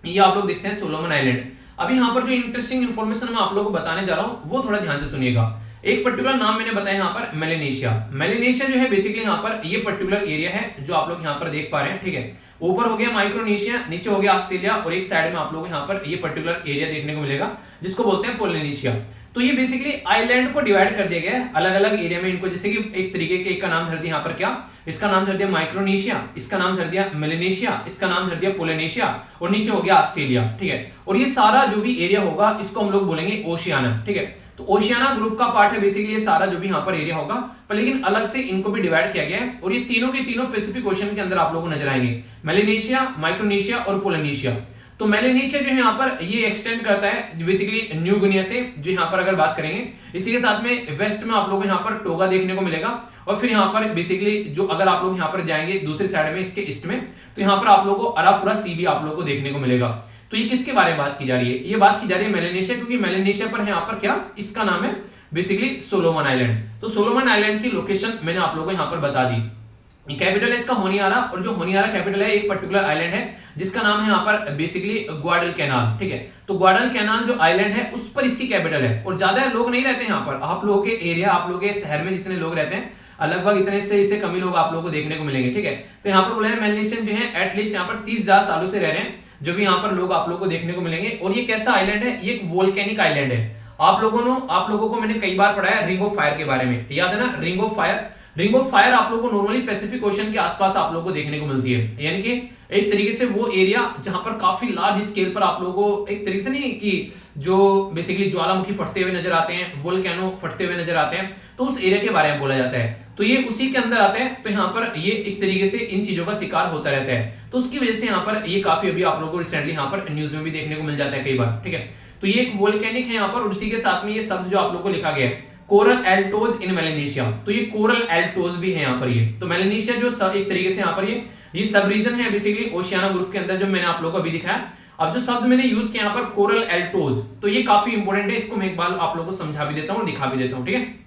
ये आप लोग देखते हैं सोलोमन आइलैंड। अभी यहाँ पर जो इंटरेस्टिंग इन्फॉर्मेशन मैं आप लोगों को बताने जा रहा हूँ वो थोड़ा ध्यान से सुनिएगा। एक पर्टिकुलर नाम मैंने बताया यहाँ पर मेलेनेशिया। मेलेनेशिया जो है बेसिकली यहाँ पर ये पर्टिकुलर एरिया है जो आप लोग यहाँ पर देख पा रहे हैं, ठीक है। ऊपर हो गया माइक्रोनेशिया, नीचे हो गया ऑस्ट्रेलिया और एक साइड में आप लोग यहाँ पर ये पर्टिकुलर एरिया देखने को मिलेगा जिसको बोलते हैं पोलिनेशिया। तो ये बेसिकली आइलैंड को डिवाइड कर दिया गया है अलग अलग एरिया में इनको, जैसे कि एक तरीके के एक का नाम धर दिया यहाँ पर क्या, इसका नाम धर दिया माइक्रोनेशिया, इसका नाम धर दिया मेलेनेशिया, इसका नाम धर दिया पोलिनेशिया और नीचे हो गया ऑस्ट्रेलिया, ठीक है। और ये सारा जो भी एरिया होगा इसको हम लोग बोलेंगे ओशियाना, ठीक है। तो ओशियाना ग्रुप का पार्ट है बेसिकली ये सारा जो भी यहाँ पर एरिया होगा, पर लेकिन अलग से इनको भी डिवाइड किया गया है और ये तीनों के तीनों पैसिफिक ओशन के अंदर आप लोगों को नजर आएंगे, मेलेनेशिया, माइक्रोनेशिया और पोलिनेशिया। तो मेलेनेशिया जो है यहाँ पर ये एक्सटेंड करता है बेसिकली न्यू गिनिया से, जो यहाँ पर अगर बात करेंगे। इसी के साथ में वेस्ट में आप लोगों को यहाँ पर टोगा देखने को मिलेगा और फिर यहाँ पर बेसिकली जो अगर आप लोग यहाँ पर जाएंगे दूसरी साइड में इसके ईस्ट में, तो यहाँ पर आप लोगों को अराफुरा सी भी आप लोगों को देखने को मिलेगा। तो ये किसके बारे में बात की जा रही है, ये बात की जा रही है मेलेनेशिया, क्योंकि मेलेनेशिया पर है यहाँ पर क्या, इसका नाम है बेसिकली सोलोमन आइलैंड। तो सोलोमन आइलैंड की लोकेशन मैंने आप लोगों को यहाँ पर बता दी। कैपिटल है इसका होनियारा, और जो होनियारा कैपिटल है एक पर्टिकुलर आइलैंड है जिसका नाम है यहाँ पर बेसिकली ग्वाडलकैनाल, ठीक है। तो ग्वाडलकैनाल जो आइलैंड है उस पर इसकी कैपिटल है और ज्यादा लोग नहीं रहते यहाँ पर। आप लोगों के एरिया, आप लोगों के शहर में जितने लोग रहते हैं लगभग इतने से इससे कम ही लोग आप लोगों को देखने को मिलेंगे, ठीक है। तो यहाँ पर बोला है मेलेनेशियन जो है एटलीस्ट यहाँ पर 30,000 सालों से रह रहे हैं, जो भी यहाँ पर लोग आप लोगों को देखने को मिलेंगे। और ये कैसा आइलैंड है, ये एक वोल्केनिक आइलैंड है। आप लोगों को मैंने कई बार पढ़ाया रिंग ऑफ फायर के बारे में, याद है ना, ring of fire. Ring of fire आप लोगों को नॉर्मली पैसिफिक ओशन के आसपास आप लोगों को देखने को मिलती है, यानी कि एक तरीके से वो एरिया जहां पर काफी लार्ज स्केल पर आप लोगों को एक तरीके से नहीं कि जो बेसिकली ज्वालामुखी फटते हुए नजर आते हैं, वोल्केनो फटते हुए नजर आते हैं, तो उस एरिया के बारे में बोला जाता है। तो ये उसी के अंदर आते हैं। तो यहाँ पर ये एक तरीके से इन चीजों का शिकार होता रहता है, तो उसकी वजह से यहाँ पर ये काफी अभी आप लोगों को रिसेंटली यहाँ पर न्यूज में भी देखने को मिल जाता है कई बार, ठीक है। तो ये एक वोल्केनिक है यहाँ पर, और उसी के साथ में ये शब्द जो आप लोगों को लिखा गया है कोरल एल्टोज इन मेलेनेशिया, तो ये कोरल एल्टोज भी है यहाँ पर। ये तो मेलेनेशिया जो एक तरीके से यहाँ पर ये सब रीजन है बेसिकली ओशियाना ग्रुप के अंदर, जो मैंने आप लोगों को अभी दिखाया। अब जो शब्द मैंने यूज किया यहाँ पर कोरल एल्टोज, तो ये काफी इंपॉर्टेंट है, इसको मैं एक बार आप लोगों को समझा भी देता हूँ, दिखा भी देता हूँ, ठीक है।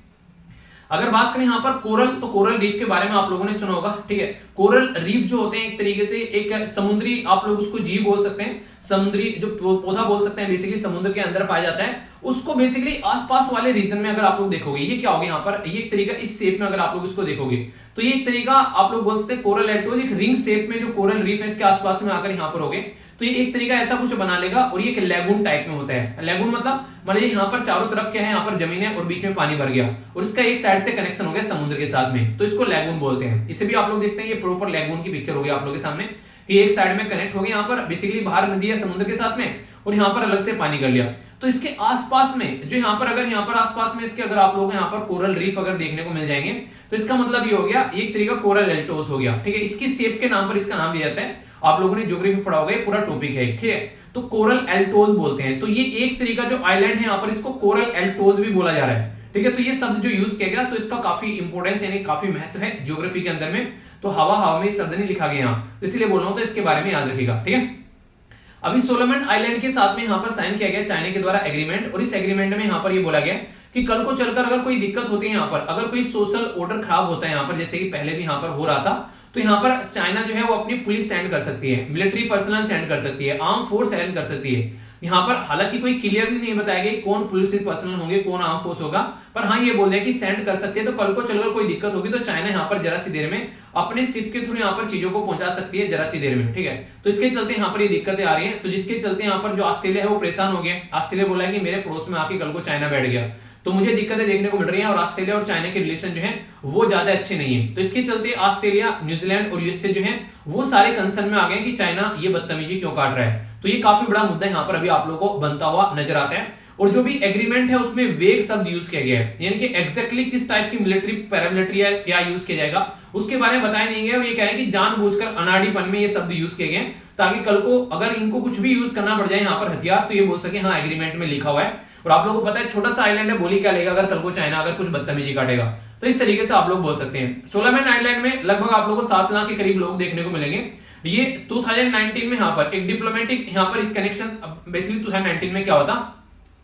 अगर बात करें यहाँ पर कोरल, तो कोरल रीफ के बारे में आप लोगों ने सुना होगा, ठीक है। कोरल रीफ जो होते हैं एक तरीके से एक समुद्री, आप लोग उसको जीव बोल सकते हैं, समुद्री जो पौधा बोल सकते हैं, बेसिकली समुद्र के अंदर पाया जाता है। उसको बेसिकली आसपास वाले रीजन में अगर आप लोग देखोगे, ये क्या होगा यहाँ पर, ये एक तरीका इस शेप में अगर आप लोग इसको देखोगे तो ये एक तरीका आप लोग बोल सकते हैं कोरल एल्टोज, एक रिंग शेप में जो कोरल रीफ है इसके आसपास में आकर यहाँ पर होगे, तो ये एक तरीका ऐसा कुछ बना लेगा। और ये एक लैगून टाइप में होता है। लैगून मतलब मान लीजिए यहाँ पर चारों तरफ क्या है, यहाँ पर जमीन है और बीच में पानी भर गया और इसका एक साइड से कनेक्शन हो गया समुद्र के साथ में, तो इसको लैगून बोलते हैं। इसे भी आप लोग देखते हैं, ये प्रॉपर लैगून की पिक्चर होगी आप लोगों के सामने कि एक साइड में कनेक्ट हो गया, यहाँ पर बेसिकली बाहर नदी है समुद्र के साथ में और यहाँ पर अलग से पानी कर लिया। तो इसके आसपास में जो यहाँ पर अगर यहाँ पर आसपास में इसके अगर आप लोग यहाँ पर कोरल रीफ अगर देखने को मिल जाएंगे, तो इसका मतलब ये हो गया एक तरीका कोरल एल्टोज हो गया, ठीक है। इसकी शेप के नाम पर इसका नाम दिया जाता है। आप लोगों ने ज्योग्राफी पढ़ा होगा, पूरा टॉपिक है, ठीक है। तो कोरल एल्टोज बोलते हैं। तो ये एक तरीका जो आइलैंड है यहाँ पर इसको कोरल एल्टोज भी बोला जा रहा है, ठीक है। तो ये शब्द जो यूज किया गया, तो इसका काफी इंपोर्टेंस यानी काफी महत्व है ज्योग्राफी के अंदर में। तो हवा में शब्द नहीं लिखा गया यहाँ, तो इसलिए बोल रहा हूं, तो इसके बारे में याद रखिएगा, ठीक है। अभी सोलोमन आइलैंड के साथ में यहाँ पर साइन किया गया चाइना के द्वारा एग्रीमेंट, और इस एग्रीमेंट में यहाँ पर ये बोला गया कि कल को चलकर अगर कोई दिक्कत होती है यहाँ पर, अगर कोई सोशल ऑर्डर खराब होता है यहाँ पर, जैसे कि पहले भी यहाँ पर हो रहा था, तो यहाँ पर चाइना जो है वो अपनी पुलिस सेंड कर सकती है, मिलिट्री पर्सनल सेंड कर सकती है, आर्म फोर्स सेंड कर सकती है। यहाँ पर हालांकि कोई क्लियरली नहीं बताया गया कौन पुलिस पर्सनल होंगे, कौन आर्म फोर्स होगा, पर हाँ ये बोल दिया कि सेंड कर सकती है। तो कल को चलकर कोई दिक्कत होगी तो चाइना यहाँ पर जरा सी देर में अपने शिप के थ्रू यहाँ पर चीजों को पहुंचा सकती है, जरा सी देर में, ठीक है। तो इसके चलते यहाँ पर ये दिक्कतें आ रही है। तो जिसके चलते यहाँ पर जो ऑस्ट्रेलिया है वो परेशान हो गया। ऑस्ट्रेलिया बोला है कि मेरे पड़ोस में आके कल को चाइना बैठ गया तो मुझे दिक्कतें देखने को मिल रही हैं, और ऑस्ट्रेलिया और चाइना के रिलेशन जो है वो ज्यादा अच्छे नहीं है। तो इसके चलते ऑस्ट्रेलिया, न्यूजीलैंड और यूएसए जो है वो सारे कंसर्न में आ गए कि चाइना ये बदतमीजी क्यों काट रहा है। तो ये काफी बड़ा मुद्दा यहाँ पर अभी आप लोगों को बनता हुआ नजर आता है। और जो भी एग्रीमेंट है उसमें वेग शब्द यूज किया गया है, यानी कि एग्जैक्टली किस टाइप की मिलिट्री पैरामिलिट्री है क्या यूज किया जाएगा उसके बारे में बताया नहीं गया। और ये कह रहे हैं कि जानबूझकर अनाड़ीपन में ये शब्द यूज किए गए ताकि कल को अगर इनको कुछ भी यूज करना पड़ जाए यहाँ पर हथियार, तो ये बोल सके हाँ एग्रीमेंट में लिखा हुआ है। और आप लोगों को पता है छोटा सा आइलैंड है, बोली क्या लेगा अगर कल को चाइना अगर कुछ बदतमीजी काटेगा। तो इस तरीके से आप लोग बोल सकते हैं। सोलोमन आइलैंड में लगभग आप लोगों को 7 लाख के करीब लोग देखने को मिलेंगे। ये 2019 में यहाँ पर एक डिप्लोमेटिक यहाँ पर कनेक्शन, बेसिकली 2019 में क्या होता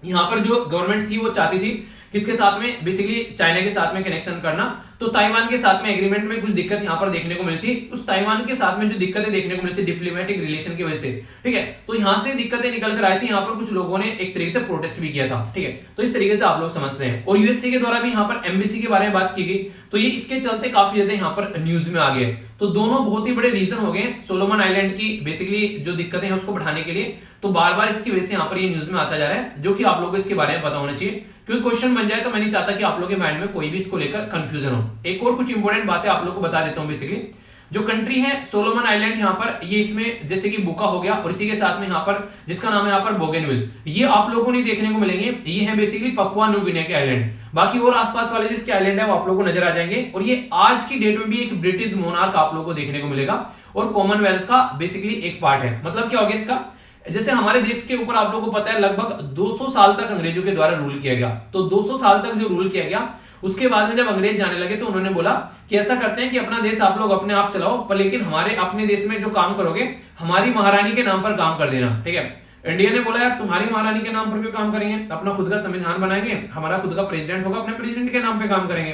यहाँ पर जो गवर्नमेंट थी वो चाहती थी किसके साथ में, बेसिकली चाइना के साथ में कनेक्शन करना। तो ताइवान के साथ में एग्रीमेंट में कुछ दिक्कत यहाँ पर देखने को मिलती, उस ताइवान के साथ में जो दिक्कतें देखने को मिलती डिप्लोमेटिक रिलेशन की वजह से, ठीक है। तो यहाँ से दिक्कतें निकल कर आई थी, यहाँ पर कुछ लोगों ने एक तरीके से प्रोटेस्ट भी किया था, ठीक है। तो इस तरीके से आप लोग समझते हैं। और यूएसए के द्वारा भी यहाँ पर एम्बेसी के बारे में बात की गई, तो ये इसके चलते काफी ज्यादा यहाँ पर न्यूज में आ गए। तो दोनों बहुत ही बड़े रीजन हो गए सोलोमन आइलैंड की बेसिकली जो दिक्कतें हैं उसको बढ़ाने के लिए। तो बार बार इसकी वजह से यहाँ पर ये न्यूज में आता जा रहा है, जो कि आप लोगों को इसके बारे में पता होना चाहिए, क्योंकि क्वेश्चन बन जाए तो मैं नहीं चाहता कि आप लोगों के माइंड में कोई भी इसको लेकर कंफ्यूजन हो। एक और कुछ इंपॉर्टेंट बातें आप लोगों को बता देता हूं। बेसिकली जो कंट्री है सोलोमन आइलैंड, यहाँ पर ये इसमें जैसे कि बुका हो गया, और इसी के साथ में यहाँ पर जिसका नाम है यहाँ पर बोगेनविल, ये आप लोगों को नहीं देखने को मिलेंगे। ये है बेसिकली पपुआ न्यू गिनी के आइलैंड। बाकी और आसपास वाले जिसके आइलैंड है वो आप लोगों को नजर आ जाएंगे। और ये आज की डेट में भी एक ब्रिटिश मोनार्क आप लोगों को देखने को मिलेगा और कॉमनवेल्थ का बेसिकली एक पार्ट है। मतलब क्या हो गया इसका, जैसे हमारे देश के ऊपर आप लोगों को पता है लगभग 200 साल तक अंग्रेजों के द्वारा रूल किया गया। तो 200 साल तक जो रूल किया गया, उसके बाद में जब अंग्रेज जाने लगे तो उन्होंने बोला कि ऐसा करते हैं कि अपना देश आप लोग अपने आप चलाओ, पर लेकिन हमारे अपने देश में जो काम करोगे हमारी महारानी के नाम पर काम कर देना, ठीक है। इंडिया ने बोला यार तुम्हारी महारानी के नाम पर क्यों काम करेंगे, अपना खुद का संविधान बनाएंगे, हमारा खुद का प्रेसिडेंट होगा, अपने प्रेसिडेंट के नाम पे काम करेंगे।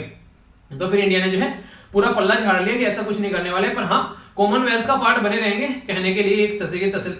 तो फिर इंडिया ने जो है पूरा पल्ला झाड़ लिया कि ऐसा कुछ नहीं करने वाले, पर हाँ कॉमनवेल्थ का पार्ट बने रहेंगे। कहने के लिए एक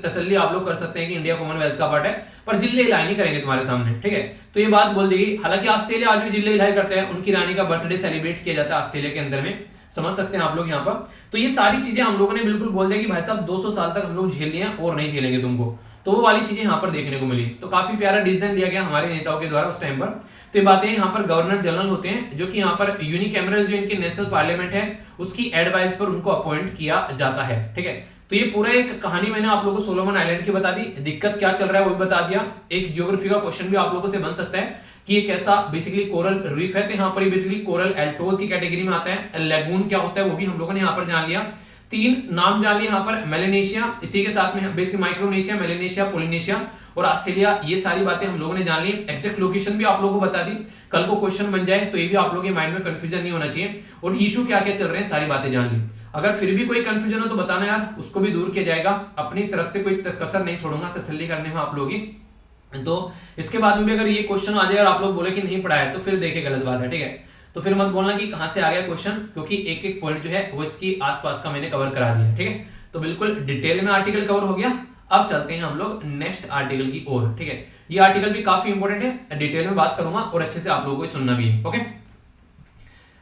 तसल्ली आप लोग कर सकते हैं कि इंडिया कॉमनवेल्थ का पार्ट है, पर जिले हिलाई नहीं करेंगे तुम्हारे सामने, ठीक है। तो ये बात बोल दी गई। हालांकि ऑस्ट्रेलिया आज भी जिले हिलाई करते हैं, उनकी रानी का बर्थडे सेलिब्रेट किया जाता है ऑस्ट्रेलिया के अंदर में, समझ सकते हैं आप लोग यहाँ पर। तो ये सारी चीजें हम लोगों ने बिल्कुल बोल दिया कि भाई साहब 200 साल तक हम लोग झेल लिए और नहीं झेलेंगे तुमको। तो वो वाली चीजें यहाँ पर देखने को मिली। तो काफी प्यारा डिसीजन लिया गया हमारे नेताओं के द्वारा उस टाइम पर। तो ये बातें यहाँ पर गवर्नर जनरल होते हैं, जो कि यहाँ पर यूनिकैमरल जो इनकी नेशनल पार्लियामेंट है उसकी एडवाइस पर उनको अपॉइंट किया जाता है, ठीक है। तो ये पूरा एक कहानी मैंने आप लोगों को सोलोमन आइलैंड की बता दी, दिक्कत क्या चल रहा है वो भी बता दिया। एक ज्योग्राफी का क्वेश्चन भी आप लोगों से बन सकता है कि ये कैसा बेसिकली कोरल रीफ है, तो यहाँ पर बेसिकली कोरल एल्टोज की कैटेगरी में आता है। लेगून क्या होता है वो भी हम लोगों ने यहाँ पर जान लिया। 3 नाम जान लिए यहाँ पर, मेलेनेशिया, इसी के साथ में बेसिक माइक्रोनेशिया, मेलेनेशिया, पोलिनेशिया और ऑस्ट्रेलिया। ये सारी बातें हम लोगों ने जान ली। एग्जैक्ट लोकेशन भी आप लोगों को बता दी। कल को क्वेश्चन बन जाए तो ये भी आप लोगों के माइंड में कंफ्यूजन नहीं होना चाहिए। और इशू क्या क्या चल रहे हैं सारी बातें जान ली। अगर फिर भी कोई कंफ्यूजन हो तो बताना यार, उसको भी दूर किया जाएगा। अपनी तरफ से कोई कसर नहीं छोड़ूंगा तसल्ली करने में आप लोगों की। तो इसके बाद में भी अगर ये क्वेश्चन आ जाए और आप लोग बोले कि नहीं पढ़ा है तो फिर देखिए गलत बात है, ठीक है। तो फिर मत बोलना कि कहां से आ गया क्वेश्चन, क्योंकि एक एक पॉइंट जो है वो इसकी आसपास का मैंने कवर करा दिया, ठीक है। तो बिल्कुल डिटेल में आर्टिकल कवर हो गया। अब चलते हैं हम लोग नेक्स्ट आर्टिकल की ओर, ठीक है। ये आर्टिकल भी काफी इंपॉर्टेंट है, डिटेल में बात करूंगा और अच्छे से आप लोगों को सुनना भी है, ओके।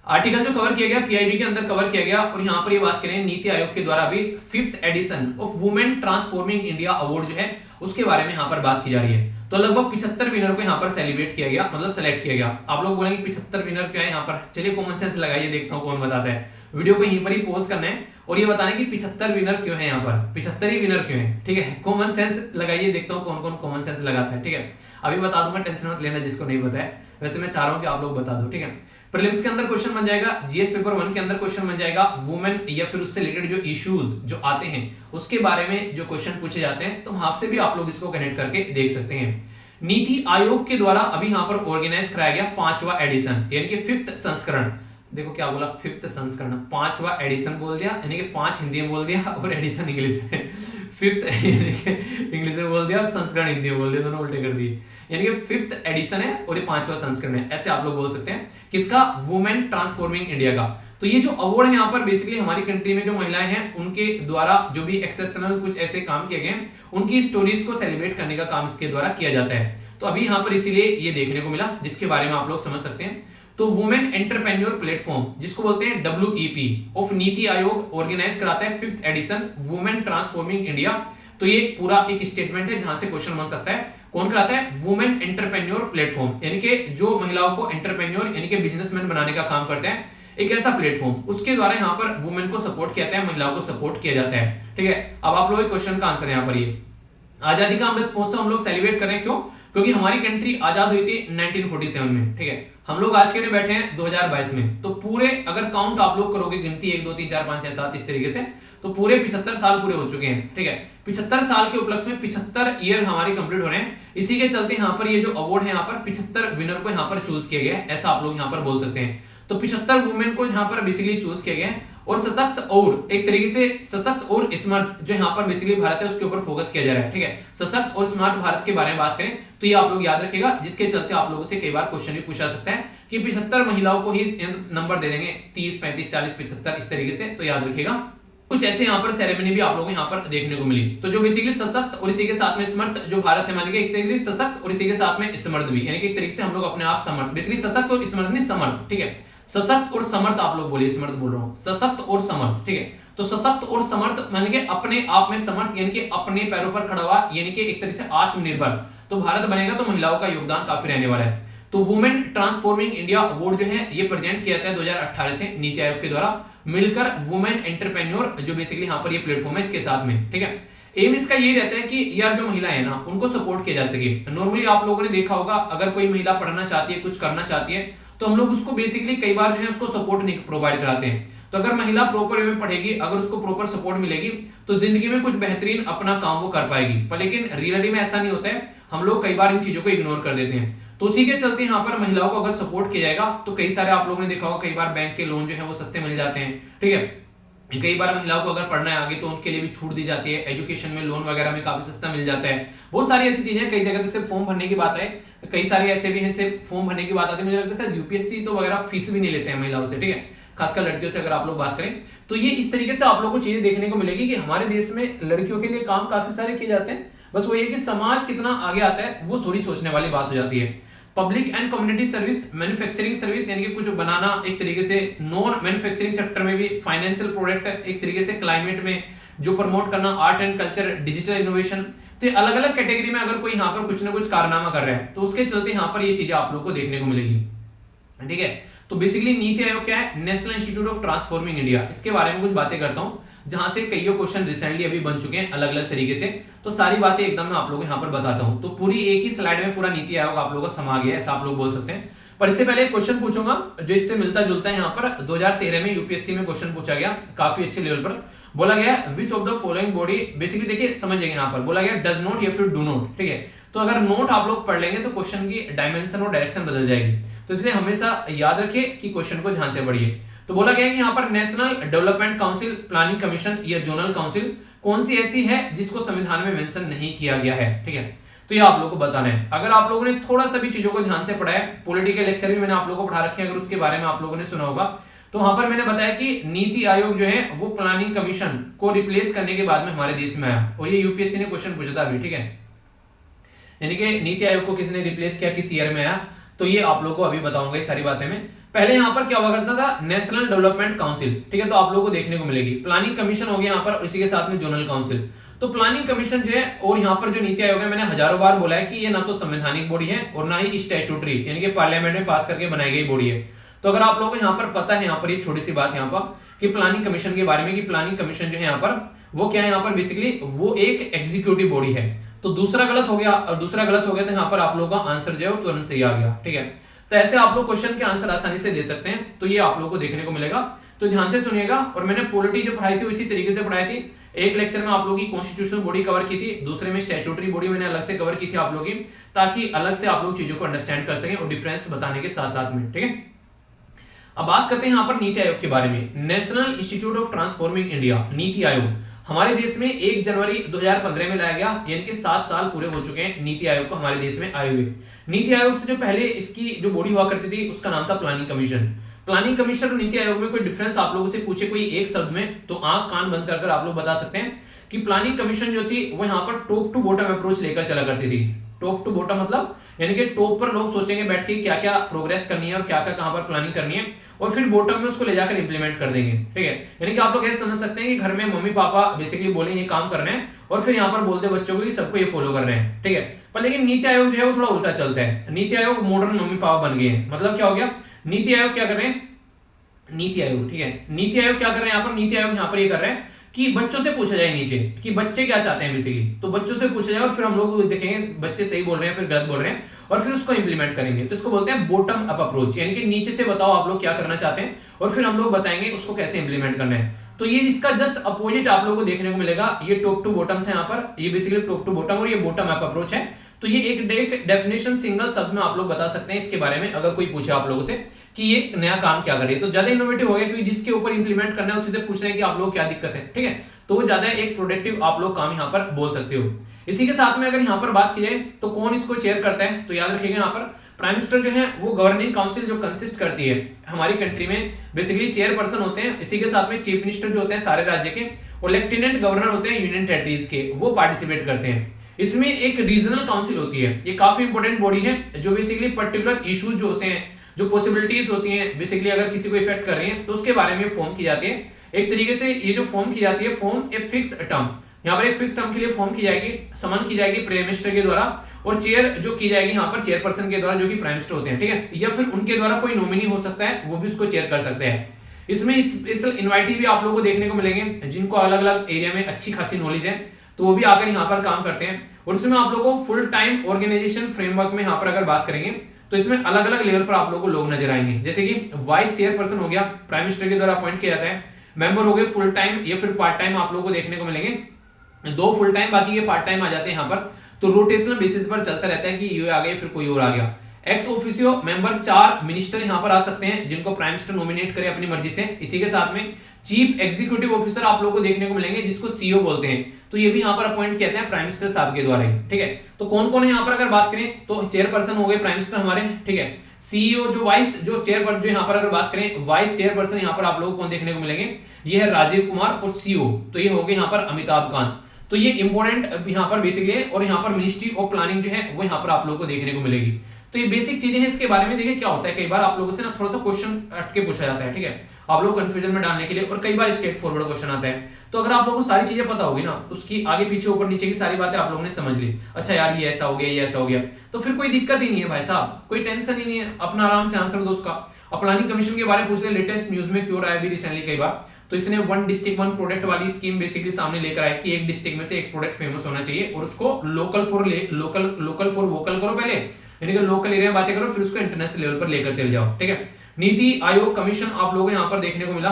आर्टिकल जो कवर किया गया पीआईबी के अंदर कवर किया गया, और यहाँ पर ये बात करें नीति आयोग के द्वारा भी 5th edition of women transforming India award जो है उसके बारे में यहाँ पर बात की जा रही है। तो लगभग 75 विनर को यहाँ पर सेलिब्रेट किया गया, मतलब सेलेक्ट किया गया। आप लोग बोलेंगे 75 विनर क्या है यहाँ पर, चलिए कॉमन सेंस लगाइए, देखता हूँ कौन बताता है। वीडियो को यहीं पर ही पॉज करना है और ये बताना है कि 75 विनर क्यों है यहाँ पर, 75 ही विनर क्यों है, ठीक है। कॉमन सेंस लगाइए, देखता हूँ कौन कौन कॉमन सेंस लगाता है, ठीक है। अभी बता दूंगा, टेंशन मत लेना जिसको नहीं पता है। वैसे मैं चाह रहा हूँ कि आप लोग बता दो, ठीक है। प्रीलिम्स के अंदर क्वेश्चन बन जाएगा, जीएस पेपर 1 के अंदर क्वेश्चन बन जाएगा, वुमेन या फिर उससे रिलेटेड जो इश्यूज जो आते हैं उसके बारे में जो क्वेश्चन पूछे जाते हैं, तो वहां से भी आप लोग इसको कनेक्ट करके देख सकते हैं। नीति आयोग के द्वारा अभी यहाँ पर ऑर्गेनाइज कराया गया 5वां एडिशन, यानी कि 5th संस्करण। देखो क्या बोला, 5th संस्करण, 5वां एडिशन बोल दिया, यानी कि 5 हिंदी में बोल दिया और एडिशन इंग्लिश में, 5th इंग्लिश में बोल दिया और संस्करण हिंदी में बोल दिया, दोनों उल्टे कर दिए। यानी कि 5th एडिशन है और ये 5वां संस्करण है, ऐसे आप लोग बोल सकते हैं। किसका, वुमेन ट्रांसफॉर्मिंग इंडिया का। तो ये जो अवार्ड है यहाँ पर बेसिकली हमारी कंट्री में जो महिलाएं हैं उनके द्वारा जो भी एक्सेप्शनल कुछ ऐसे काम किए गए उनकी स्टोरीज को सेलिब्रेट करने का काम इसके द्वारा किया जाता है। तो अभी यहाँ पर इसीलिए ये देखने को मिला, जिसके बारे में आप लोग समझ सकते हैं। तो वुमेन एंटरप्रेन्योर प्लेटफॉर्म, जिसको बोलते हैं WEP of NITI Aayog, organise कराता है 5th addition women transforming India. तो ये पूरा एक स्टेटमेंट है जहां से क्वेश्चन बन सकता है। कौन कराता है, वुमेन एंटरप्रेन्योर प्लेटफॉर्म, यानी कि जो महिलाओं को एंटरप्रेन्योर यानी कि बिजनेसमैन बनाने का काम करते हैं, एक ऐसा प्लेटफॉर्म, उसके द्वारा यहाँ पर वुमेन को सपोर्ट किया जाता है, महिलाओं को सपोर्ट किया जाता है, ठीक है। अब आप लोग क्वेश्चन का आंसर यहाँ पर ये आजादी का अमृत महोत्सव हम लोग सेलिब्रेट कर रहे हैं, क्यों, क्योंकि हमारी कंट्री आजाद हुई थी 1947 में, ठीक है। हम लोग आज के लिए बैठे हैं 2022 में, तो पूरे अगर काउंट आप लोग करोगे गिनती 1 2 3 4 5 6 7 इस तरीके से, तो पूरे 75 साल पूरे हो चुके हैं, ठीक है। 75 साल के उपलक्ष्य में 75 ईयर हमारे कंप्लीट हो रहे हैं। इसी के चलते यहाँ पर ये जो अवार्ड है यहाँ पर 75 विनर को यहाँ पर चूज किया गया है, ऐसा आप लोग यहाँ पर बोल सकते हैं। तो 75 वुमेन को यहाँ पर बेसिकली चूज किया गया है और सशक्त और एक तरीके से सशक्त और स्मार्ट जो यहाँ पर बेसिकली भारत है उसके ऊपर फोकस किया जा रहा है। ठीक है, सशक्त और स्मार्ट भारत के बारे में बात करें तो ये आप लोग याद रखिएगा, जिसके चलते आप लोगों से कई बार क्वेश्चन भी पूछा सकता है कि 75 महिलाओं को ही नंबर दे देंगे, 30, 35, 40, 75 इस तरीके से, तो याद रखिएगा। कुछ ऐसे यहाँ पर सेरेमनी भी आप लोगों को यहाँ पर देखने को मिली। तो जो बेसिकली सशक्त और इसी के साथ में समर्थ जो भारत है, मानिए एक तरीके से सशक्त और इसी के साथ में समर्थ भी, यानी कि एक तरीके से हम लोग अपने आप समर्थ, बेसिकली सशक्त और समर्थ नहीं समर्थ। ठीक है, सशक्त और समर्थ आप लोग बोलिए, समर्थ बोल रहा हूं, सशक्त और समर्थ। ठीक है, तो सशक्त और समर्थ माने कि अपने आप में समर्थ, यानी कि अपने पैरों पर खड़ा हुआ, यानी कि एक तरह से आत्मनिर्भर। तो भारत बनेगा तो महिलाओं का योगदान काफी रहने वाला है। तो वुमेन ट्रांसफॉर्मिंग इंडिया अवार्ड जो है ये प्रेजेंट किया था 2018 से नीति आयोग के द्वारा, मिलकर वुमेन एंटरप्रेन्योर जो बेसिकली यहाँ पर ये प्लेटफॉर्म है इसके साथ में। ठीक है, एम इसका यही रहता है कि यार जो महिलाएं हैं ना उनको सपोर्ट किया जा सके। नॉर्मली आप लोगों ने देखा होगा, अगर कोई महिला पढ़ना चाहती है, कुछ करना चाहती है, तो हम लोग उसको बेसिकली कई बार जो है उसको सपोर्ट नहीं प्रोवाइड कराते हैं। तो अगर महिला प्रॉपर वे में पढ़ेगी, अगर उसको प्रॉपर सपोर्ट मिलेगी तो जिंदगी में कुछ बेहतरीन अपना काम वो कर पाएगी। पर लेकिन रियलिटी में ऐसा नहीं होता है, हम लोग कई बार इन चीजों को इग्नोर कर देते हैं। तो उसी के चलते यहाँ पर महिलाओं को अगर सपोर्ट किया जाएगा तो कई सारे आप लोगों ने देखा होगा, कई बार बैंक के लोन जो है वो सस्ते मिल जाते हैं। ठीक है, कई बार महिलाओं को अगर पढ़ना है आगे तो उनके लिए भी छूट दी जाती है, एजुकेशन में लोन वगैरह में काफी सस्ता मिल जाता है। बहुत सारी ऐसी चीजें, कई जगह तो सिर्फ फॉर्म भरने की बात है, कई सारे ऐसे भी हैं सिर्फ फॉर्म भरने की बात आती है। मुझे लगता है यूपीएससी तो वगैरह फीस भी नहीं लेते हैं महिलाओं से। ठीक है, खासकर लड़कियों से अगर आप लोग बात करें तो ये इस तरीके से आप लोगों को चीजें देखने को मिलेगी कि हमारे देश में लड़कियों के लिए काम काफी सारे किए जाते हैं। बस वो ये कि समाज कितना आगे आता है वो थोड़ी सोचने वाली बात हो जाती है। Public and community service, manufacturing service यानी कि कुछ बनाना, एक तरीके से नॉन मैन्युफैक्चरिंग सेक्टर में भी फाइनेंशियल प्रोडक्ट, एक तरीके से क्लाइमेट में जो प्रमोट करना, art and culture, digital innovation. तो अलग अलग कैटेगरी में अगर कोई यहाँ पर कुछ ना कुछ कारनामा कर रहा है तो उसके चलते यहाँ पर ये चीजें आप लोग को देखने को मिलेगी। ठीक है, तो बेसिकली नीति आयोग क्या है, national institute of transforming India, इसके बारे में कुछ बातें करता हूं, जहां से कई क्वेश्चन रिसेंटली अभी बन चुके हैं अलग अलग तरीके से। तो सारी बातें एकदम मैं आप लोगों को यहाँ पर बताता हूं। तो पूरी एक ही स्लाइड में पूरा नीति आयोग आप लोगों को समा गया, ऐसा आप लोग बोल सकते हैं। पर इससे पहले एक क्वेश्चन पूछूंगा जो इससे मिलता जुलता है। यहाँ पर 2013 में यूपीएससी में क्वेश्चन पूछा गया, काफी अच्छे लेवल पर बोला गया, which of the following body, basically देखिए समझिएगा, यहाँ पर बोला गया डज नॉट या फिर डू नॉट। ठीक है, तो अगर नोट आप लोग पढ़ लेंगे तो क्वेश्चन की डायमेंशन और डायरेक्शन बदल जाएगी। तो इसलिए हमेशा याद रखिए कि क्वेश्चन को ध्यान से पढ़िए। तो बोला गया कि यहाँ पर national development council, planning commission या जोनल काउंसिल कौन सी ऐसी है जिसको संविधान में मेंशन नहीं किया गया है। ठीक है, तो ये आप लोगों को बताना है। अगर आप लोगों ने थोड़ा सा भी चीजों को ध्यान से पढ़ा है, पॉलिटिकल लेक्चर भी मैंने आप लोगों को पढ़ा रखे हैं, अगर उसके बारे में आप लोगों ने सुना होगा, तो वहां पर मैंने बताया कि नीति आयोग जो है वो प्लानिंग कमीशन को रिप्लेस करने के बाद में हमारे देश में आया, और ये यूपीएससी ने क्वेश्चन पूछा था अभी। ठीक है, यानी कि नीति आयोग को किसने रिप्लेस किया, किस ईयर में आया, तो ये आप लोगों को अभी बताऊंगा ये सारी बातें में। पहले यहाँ पर क्या हुआ करता था, नेशनल डेवलपमेंट काउंसिल। ठीक है, तो आप लोगों को देखने को मिलेगी प्लानिंग कमीशन हो गया यहाँ पर, इसी के साथ में जोनल काउंसिल। तो प्लानिंग कमीशन जो है और यहाँ पर जो नीति आयोग है, मैंने हजारों बार बोला है कि ये ना तो संवैधानिक बॉडी है और ना ही स्टैट्यूटरी, यानी कि पार्लियामेंट में पास करके बनाई गई बॉडी है। तो अगर आप लोगों को यहाँ पर पता है, यहाँ पर ये छोटी सी बात यहाँ पर कि प्लानिंग कमीशन के बारे में, कि प्लानिंग कमीशन जो है यहाँ पर वो क्या है, यहाँ पर बेसिकली वो एक एग्जीक्यूटिव बॉडी है। तो दूसरा गलत हो गया, और दूसरा गलत हो गया तो यहाँ पर आप लोगों का आंसर जो है तुरंत सही आ गया। ठीक है, तो ऐसे आप लोग क्वेश्चन के आंसर आसानी से दे सकते हैं। तो ये आप लोगों को देखने को मिलेगा, तो ध्यान से सुनिएगा। और मैंने पॉलिटी जो पढ़ाई थी इसी तरीके से पढ़ाई थी। एक लेक्चर में आप लोगों की कॉन्स्टिट्यूशनल बॉडी कवर की थी, दूसरे में स्टैट्यूटरी बॉडी मैंने अलग से कवर की थी आप लोगों की, ताकि अलग से आप लोग चीजों को अंडरस्टैंड कर सकें और डिफरेंस बताने के साथ साथ में। ठीक है, अब बात करते हैं यहाँ पर नीति आयोग के बारे में। National institute of transforming India, NITI Aayog हमारे देश में 1 जनवरी 2015 में लाया गया, यानी कि 7 साल पूरे हो चुके हैं नीति आयोग को हमारे देश में आए हुए। नीति आयोग से जो पहले इसकी जो बॉडी हुआ करती थी उसका नाम था प्लानिंग कमीशन। प्लानिंग कमीशन और नीति आयोग में कोई डिफरेंस आप लोगों से पूछे कोई एक शब्द में, तो आंख कान बंद कर आप लोग बता सकते हैं कि प्लानिंग कमीशन जो थी वो यहाँ पर टॉप टू बॉटम अप्रोच लेकर चला करती थी। टॉप टू बॉटम मतलब यानी कि टॉप पर लोग सोचेंगे बैठ के क्या क्या प्रोग्रेस करनी है और क्या क्या कहां पर प्लानिंग करनी है, और फिर बॉटम में उसको ले जाकर इंप्लीमेंट कर देंगे। ठीक है, यानी कि आप लोग ऐसे समझ सकते हैं कि घर में मम्मी पापा बेसिकली बोले ये काम करना है और फिर यहाँ पर बोलते बच्चों को कि सबको ये फॉलो कर रहे हैं। ठीक है, पर लेकिन नीति आयोग जो है वो थोड़ा उल्टा चलता है। NITI Aayog modern mummy papa बन गए हैं। मतलब क्या हो गया, नीति आयोग क्या कर रहे हैं, नीति आयोग, ठीक है, नीति आयोग क्या कर रहे हैं यहाँ पर, नीति आयोग यहाँ पर ये कर रहे हैं कि बच्चों से पूछा जाए नीचे कि बच्चे क्या चाहते हैं बेसिकली, तो बच्चों से पूछा जाए और फिर हम लोग देखेंगे बच्चे सही बोल रहे हैं फिर गलत बोल रहे हैं और फिर उसको इंप्लीमेंट करेंगे। तो इसको बोलते हैं बॉटम अप अप्रोच, यानी कि नीचे से बताओ आप लोग क्या करना चाहते हैं और फिर हम लोग बताएंगे उसको कैसे इंप्लीमेंट करना है। तो ये इसका जस्ट अपोजिट आप लोगों को देखने को मिलेगा। ये टॉप टू बॉटम था यहाँ पर, ये बेसिकली टॉप टू बॉटम और ये बॉटम अप अप्रोच है। तो ये एक डेफिनेशन सिंगल शब्द में आप लोग बता सकते हैं इसके बारे में, अगर कोई पूछे आप लोगों से कि ये नया काम क्या करे, तो ज्यादा इनोवेटिव हो गया, क्योंकि जिसके ऊपर इंप्लीमेंट करना है उसी से पूछ रहे हैं कि आप लोग क्या दिक्कत है, ठीक है। तो वो ज्यादा एक प्रोडक्टिव आप लोग काम यहाँ पर बोल सकते हो। इसी के साथ में अगर यहाँ पर बात की जाए तो कौन इसको चेयर करता है, तो याद रखिएगा यहाँ पर प्राइम मिनिस्टर जो है वो गवर्निंग काउंसिल जो कंसिस्ट करती है हमारी कंट्री में, बेसिकली चेयरपर्सन होते हैं। इसी के साथ में चीफ मिनिस्टर जो होते हैं सारे राज्य के, और लेफ्टिनेंट गवर्नर होते हैं यूनियन टेरिटरीज के, वो पार्टिसिपेट करते हैं। इसमें एक रीजनल काउंसिल होती है, ये काफी इंपॉर्टेंट बॉडी है जो बेसिकली पर्टिकुलर इश्यूज जो होते हैं, जो पॉसिबिलिटीज होती हैं बेसिकली अगर किसी को इफेक्ट कर रही है तो उसके बारे में फॉर्म की जाती है। एक तरीके से ये जो फॉर्म की जाती है, फॉर्म ए फिक्स टर्म, यहाँ पर एक फिक्स टर्म के लिए फॉर्म की जाएगी, समन की जाएगी प्राइम मिनिस्टर के द्वारा, और चेयर जो की जाएगी यहाँ पर चेयरपर्सन के द्वारा जो कि प्राइम मिनिस्टर होते हैं, ठीक है, या फिर उनके द्वारा कोई नॉमिनी हो सकता है, वो भी उसको चेयर कर सकते हैं। इसमें स्पेशल इनवाइटी भी आप लोगों को देखने को मिलेंगे जिनको अलग अलग एरिया में अच्छी खासी नॉलेज है, तो वो भी आकर यहाँ पर काम करते हैं। और इसमें आप लोगों को फुल टाइम ऑर्गेनाइजेशन फ्रेमवर्क में यहाँ पर अगर बात करेंगे तो इसमें अलग अलग लेवल पर आप लोगों को लोग नजर आएंगे, जैसे कि वाइस चेयरपर्सन हो गया, प्राइम मिनिस्टर के द्वारा अपॉइंट किया जाता है, मेंबर हो गए फुल टाइम या फिर पार्ट टाइम आप लोगों को देखने को मिलेंगे, 2 फुल टाइम बाकी ये पार्ट टाइम आ जाते हैं यहाँ पर। तो रोटेशनल बेसिस पर चलता रहता है कि ये आ गए फिर कोई और आ गया। एक्स ऑफिसियो मेंबर 4 मिनिस्टर यहाँ पर आ सकते हैं जिनको प्राइम मिनिस्टर नॉमिनेट करे अपनी मर्जी से। इसी के साथ में चीफ एग्जीक्यूटिव ऑफिसर आप लोगों को देखने को मिलेंगे जिसको सीईओ बोलते हैं, तो ये भी यहाँ पर अपॉइंट किया जाता है प्राइम मिनिस्टर साहब के द्वारा ही, ठीक है। तो कौन कौन है यहाँ पर अगर बात करें तो चेयरपर्सन हो गए प्राइम मिनिस्टर हमारे, ठीक है। सीईओ जो वाइस जो चेयरपर्सन जो यहाँ पर अगर बात करें वाइस चेयरपर्सन यहाँ पर आप लोगों को कौन देखने को मिलेंगे, ये है राजीव कुमार, और सीईओ तो ये हो गए यहाँ पर अमिताभ कांत। तो ये इंपॉर्टेंट यहाँ पर बेसिकली है, और यहाँ पर मिनिस्ट्री ऑफ प्लानिंग जो है वो यहाँ पर आप लोगों को देखने को मिलेगी। तो ये बेसिक चीजें हैं, इसके बारे में देखिए क्या होता है, कई बार आप लोगों से ना थोड़ा सा क्वेश्चन अटके पूछा जाता है, ठीक है, आप लोग कंफ्यूजन में डालने के लिए, और कई बार स्ट्रेट फॉरवर्ड क्वेश्चन आता है। तो अगर आप लोगों को सारी चीजें पता होगी ना, उसकी आगे पीछे ऊपर नीचे की सारी बातें आप लोगों ने समझ ली, अच्छा यार ये ऐसा हो गया, ये ऐसा हो गया, तो फिर कोई दिक्कत ही नहीं है भाई साहब, कोई टेंशन ही नहीं है, अपना आराम से आंसर दो उसका। अब प्लानिंग कमीशन के बारे में पूछ ले, लेटेस्ट न्यूज में क्यों आया भी रिसेंटली कई बार, तो इसने 1 डिस्ट्रिक्ट 1 प्रोडक्ट वाली स्कीम बेसिकली सामने लेकर आया कि एक डिस्ट्रिक्ट में से एक प्रोडक्ट फेमस होना चाहिए, और उसको लोकल फॉर वोकल करो पहले, यानी कि लोकल एरिया में बातें करो, फिर उसको इंटरनेशनल लेवल पर लेकर चले जाओ, ठीक है। नीति आयोग कमीशन आप लोगों को यहाँ पर देखने को मिला,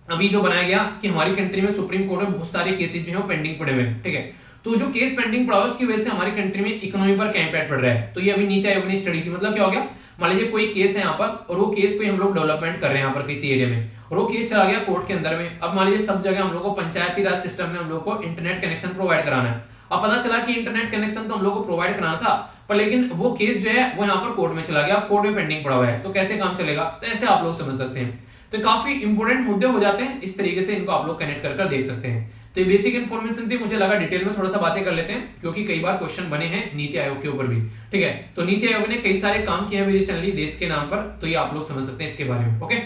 अभी जो बनाया गया कि हमारी कंट्री में सुप्रीम कोर्ट में बहुत सारे केसेस जो है पेंडिंग पड़े हुए हैं, ठीक है। तो जो केस पेंडिंग पड़ा है उसकी वजह से हमारी कंट्री में इकोनॉमी पर क्या इंपैक्ट पड़ रहा है, तो ये अभी नीति आयोग ने स्टडी की। मतलब क्या हो गया, मान लीजिए कोई केस है यहाँ पर, और वो केस पे हम लोग डेवलपमेंट कर रहे हैं यहाँ पर किसी एरिया में, और वो केस चला गया कोर्ट के अंदर में। अब मान लीजिए सब जगह हम लोग को पंचायती राज सिस्टम में हम लोग को इंटरनेट कनेक्शन प्रोवाइड कराना है। अब पता चला कि इंटरनेट कनेक्शन तो हम लोग को प्रोवाइड कराना था, पर लेकिन वो केस जो है वो यहाँ पर कोर्ट में चला गया, कोर्ट में पेंडिंग पड़ा हुआ है, तो कैसे काम चलेगा, तो ऐसे आप लोग समझ सकते हैं। तो काफी इंपोर्टेंट मुद्दे हो जाते हैं, इस तरीके से इनको आप लोग कनेक्ट कर देख सकते हैं। तो ये बेसिक इन्फॉर्मेशन थी, मुझे लगा डिटेल में थोड़ा सा बातें कर लेते हैं, क्योंकि कई बार क्वेश्चन बने हैं नीति आयोग के ऊपर भी, ठीक है। तो नीति आयोग ने कई सारे काम किए हैं रिसेंटली देश के नाम पर, तो ये आप लोग समझ सकते हैं इसके बारे में, ओके।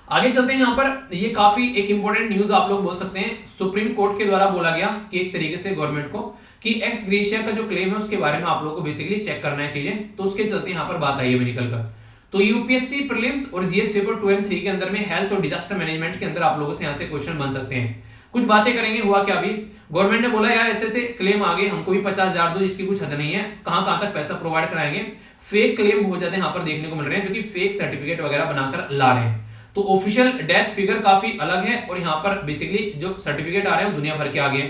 आगे चलते हैं यहाँ पर, ये काफी एक इंपॉर्टेंट न्यूज आप लोग बोल सकते हैं। सुप्रीम कोर्ट के द्वारा बोला गया कि एक तरीके से गवर्नमेंट को कि एक्स ग्रेशिया का जो क्लेम है उसके बारे में आप लोग को बेसिकली चेक करना है चीजें, तो उसके चलते यहाँ पर बात आई है निकल कर। तो यूपीएससी प्रीलिम्स और जीएस पेपर 2 और 3 के अंदर में हेल्थ और डिजास्टर मैनेजमेंट के अंदर आप लोगों से यहाँ से क्वेश्चन बन सकते हैं। कुछ बातें करेंगे, हुआ क्या, अभी गवर्नमेंट ने बोला यार ऐसे ऐसे क्लेम आ गए, हमको भी 50,000 दो, जिसकी कुछ हद नहीं है, कहां तक पैसा प्रोवाइड कराएंगे। फेक क्लेम बहुत ज्यादा यहाँ पर देखने को मिल रहे हैं, जो कि फेक सर्टिफिकेट वगैरह बनाकर ला रहे हैं। तो ऑफिशियल डेथ फिगर काफी अलग है, और यहाँ पर बेसिकली जो सर्टिफिकेट आ रहे हैं दुनिया भर के आगे।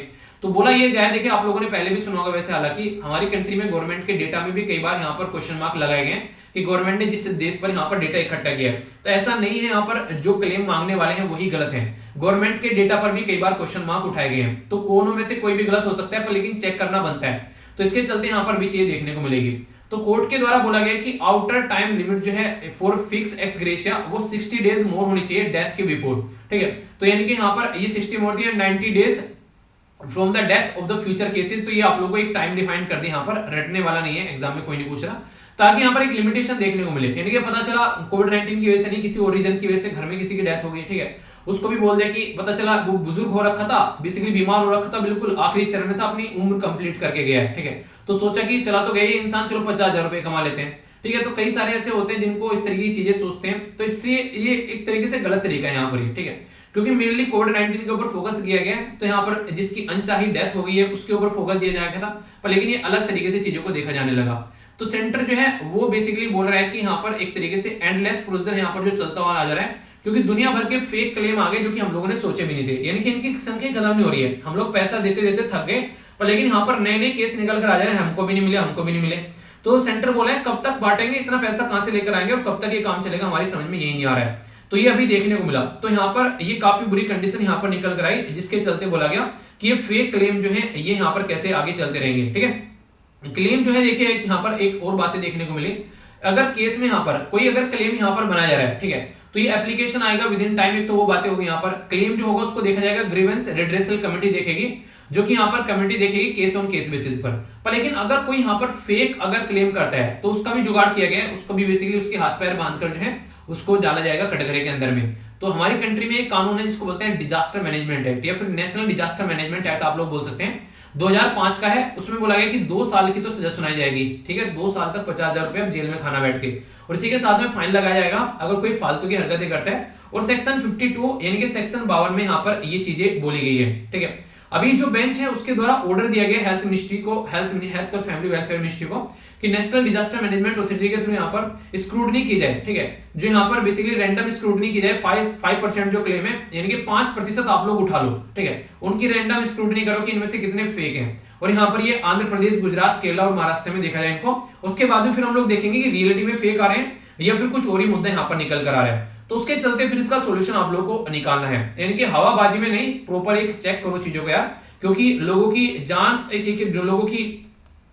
तो बोला ये गया, देखिए आप लोगों ने पहले भी सुना होगा वैसे, हालांकि हमारी कंट्री में गवर्नमेंट के डेटा में भी कई बार यहाँ पर क्वेश्चन मार्क लगाए गए कि गवर्नमेंट ने जिस देश पर यहाँ पर डेटा इकट्ठा किया है, तो ऐसा नहीं है, यहाँ पर जो क्लेम मांगने वाले हैं वही गलत है। गवर्नमेंट के डेटा पर भी कई बार क्वेश्चन मार्क उठाए गए हैं, तो कोनों में से कोई भी गलत हो सकता है, पर लेकिन चेक करना बनता है। तो इसके चलते यहाँ पर भी चीज देखने को मिलेगी। तो कोर्ट के द्वारा बोला गया कि आउटर टाइम लिमिट जो है फॉर फिक्स एक्स ग्रेशिया वो 60 डेज मोर होनी चाहिए डेथ के बिफोर, ठीक है। तो यानी कि यहाँ पर ये 60 मोर थी, 90 days from the death of the future cases. तो ये आप लोगों को एक टाइम डिफाइन कर दिया, यहाँ पर रटने वाला नहीं है, एग्जाम में कोई नहीं पूछ रहा, ताकि यहाँ पर एक लिमिटेशन देखने को मिले। यानी कि पता चला कोविड-19 की वजह से नहीं, किसी और रीजन की वजह से घर में किसी की डेथ हो गई, ठीक है, उसको भी बोल दिया कि पता चला वो बुजुर्ग हो रखा था, बेसिकली बीमार हो रखा था, बिल्कुल आखिरी चरण में था, अपनी उम्र कंप्लीट करके गया है, ठीक है। तो सोचा कि चला तो गया ये इंसान, चलो 50,000 रुपए कमा लेते हैं, ठीक है। तो कई सारे ऐसे होते हैं जिनको इस तरीके की चीजें सोचते हैं, तो इससे ये एक तरीके से गलत तरीका है यहाँ पर, ठीक है, क्योंकि मेनली कोविड-19 के ऊपर फोकस किया गया है। तो यहाँ पर जिसकी अनचाही डेथ हो गई है उसके ऊपर फोकस दिया जाएगा था, पर लेकिन ये अलग तरीके से चीजों को देखा जाने लगा। तो सेंटर जो है वो बेसिकली बोल रहा है कि यहाँ पर एक तरीके से एंडलेस प्रोसीजर यहाँ पर जो चलता हुआ आ जा रहा है, क्योंकि दुनिया भर के फेक क्लेम आ गए जो कि हम लोगों ने सोचे भी नहीं थे, यानी कि इनकी संख्या खत्म नहीं हो रही है। हम लोग पैसा देते देते थक गए, पर लेकिन यहाँ पर नए नए केस निकल कर आ जा रहे हैं, हमको भी नहीं मिले, हमको भी नहीं मिले। तो सेंटर बोला है कब तक बांटेंगे, इतना पैसा कहां से लेकर आएंगे और कब तक ये काम चलेगा, हमारी समझ में यही नहीं आ रहा है। तो ये अभी देखने को मिला। तो यहाँ पर ये काफी बुरी कंडीशन यहाँ पर निकल कर आई, जिसके चलते बोला गया कि ये फेक क्लेम जो है ये यहाँ पर कैसे आगे चलते रहेंगे। ठीक है, क्लेम जो है देखिए यहाँ पर एक और बातें देखने को मिली। अगर केस में यहाँ पर कोई अगर क्लेम यहाँ पर बनाया जा रहा है, ठीक है, तो ये एप्लीकेशन आएगा विद इन टाइम। एक तो वो बातें होगी, यहाँ पर क्लेम जो होगा उसको देखा जाएगा, ग्रीवेंस रिड्रेसल कमेटी देखेगी, जो कि यहाँ पर कमेटी देखेगी केस ऑन केस बेसिस पर लेकिन अगर कोई यहाँ पर फेक अगर क्लेम करता है तो उसका भी जुगाड़ किया गया है, उसको भी बेसिकली उसके हाथ पैर बांधकर जो है उसको डाला जाएगा कटघरे के अंदर में। तो हमारी कंट्री में एक कानून है जिसको बोलते हैं डिजास्टर मैनेजमेंट एक्ट या फिर नेशनल डिजास्टर मैनेजमेंट एक्ट आप लोग बोल सकते हैं, 2005 का है। उसमें बोला गया कि 2 साल की तो सजा सुनाई जाएगी, ठीक है, 2 साल तक 50,000 रुपए जेल में खाना बैठ के, और इसी के साथ में फाइन लगाया जाएगा अगर कोई फालतू की हरकतें करता है। और सेक्शन 52 यानी कि सेक्शन 52 में यहाँ पर ये चीजें बोली गई है। ठीक है, अभी जो बेंच है उसके द्वारा ऑर्डर दिया गया हेल्थ मिनिस्ट्री को, हेल्थ और फैमिली वेलफेयर मिनिस्ट्री को, कि नेशनल डिजास्टर मैनेजमेंट अथॉरिटी के थ्रू यहाँ पर स्क्रूटनी की जाए। ठीक है, जो यहाँ पर बेसिकली रैंडम स्क्रूटनी की जाए, 5% जो क्लेम है यानी कि 5% आप लोग उठा लो, ठीक है, उनकी रैंडम स्क्रूटनी करो कि इनमें से कितने फेक हैं। और यहाँ पर ये आंध्र प्रदेश, गुजरात, केरला और महाराष्ट्र में देखा जाए इनको। उसके बाद में फिर हम लोग देखेंगे कि रियलिटी में फेक आ रहे हैं या फिर कुछ और ही मुद्दे यहाँ पर निकल कर आ रहे हैं। तो उसके चलते फिर इसका सोल्यूशन आप लोगों को निकालना है, यानी कि हवाबाजी में नहीं, प्रॉपर एक चेक करो चीजों को यार, क्योंकि लोगों की जान, जो लोगों की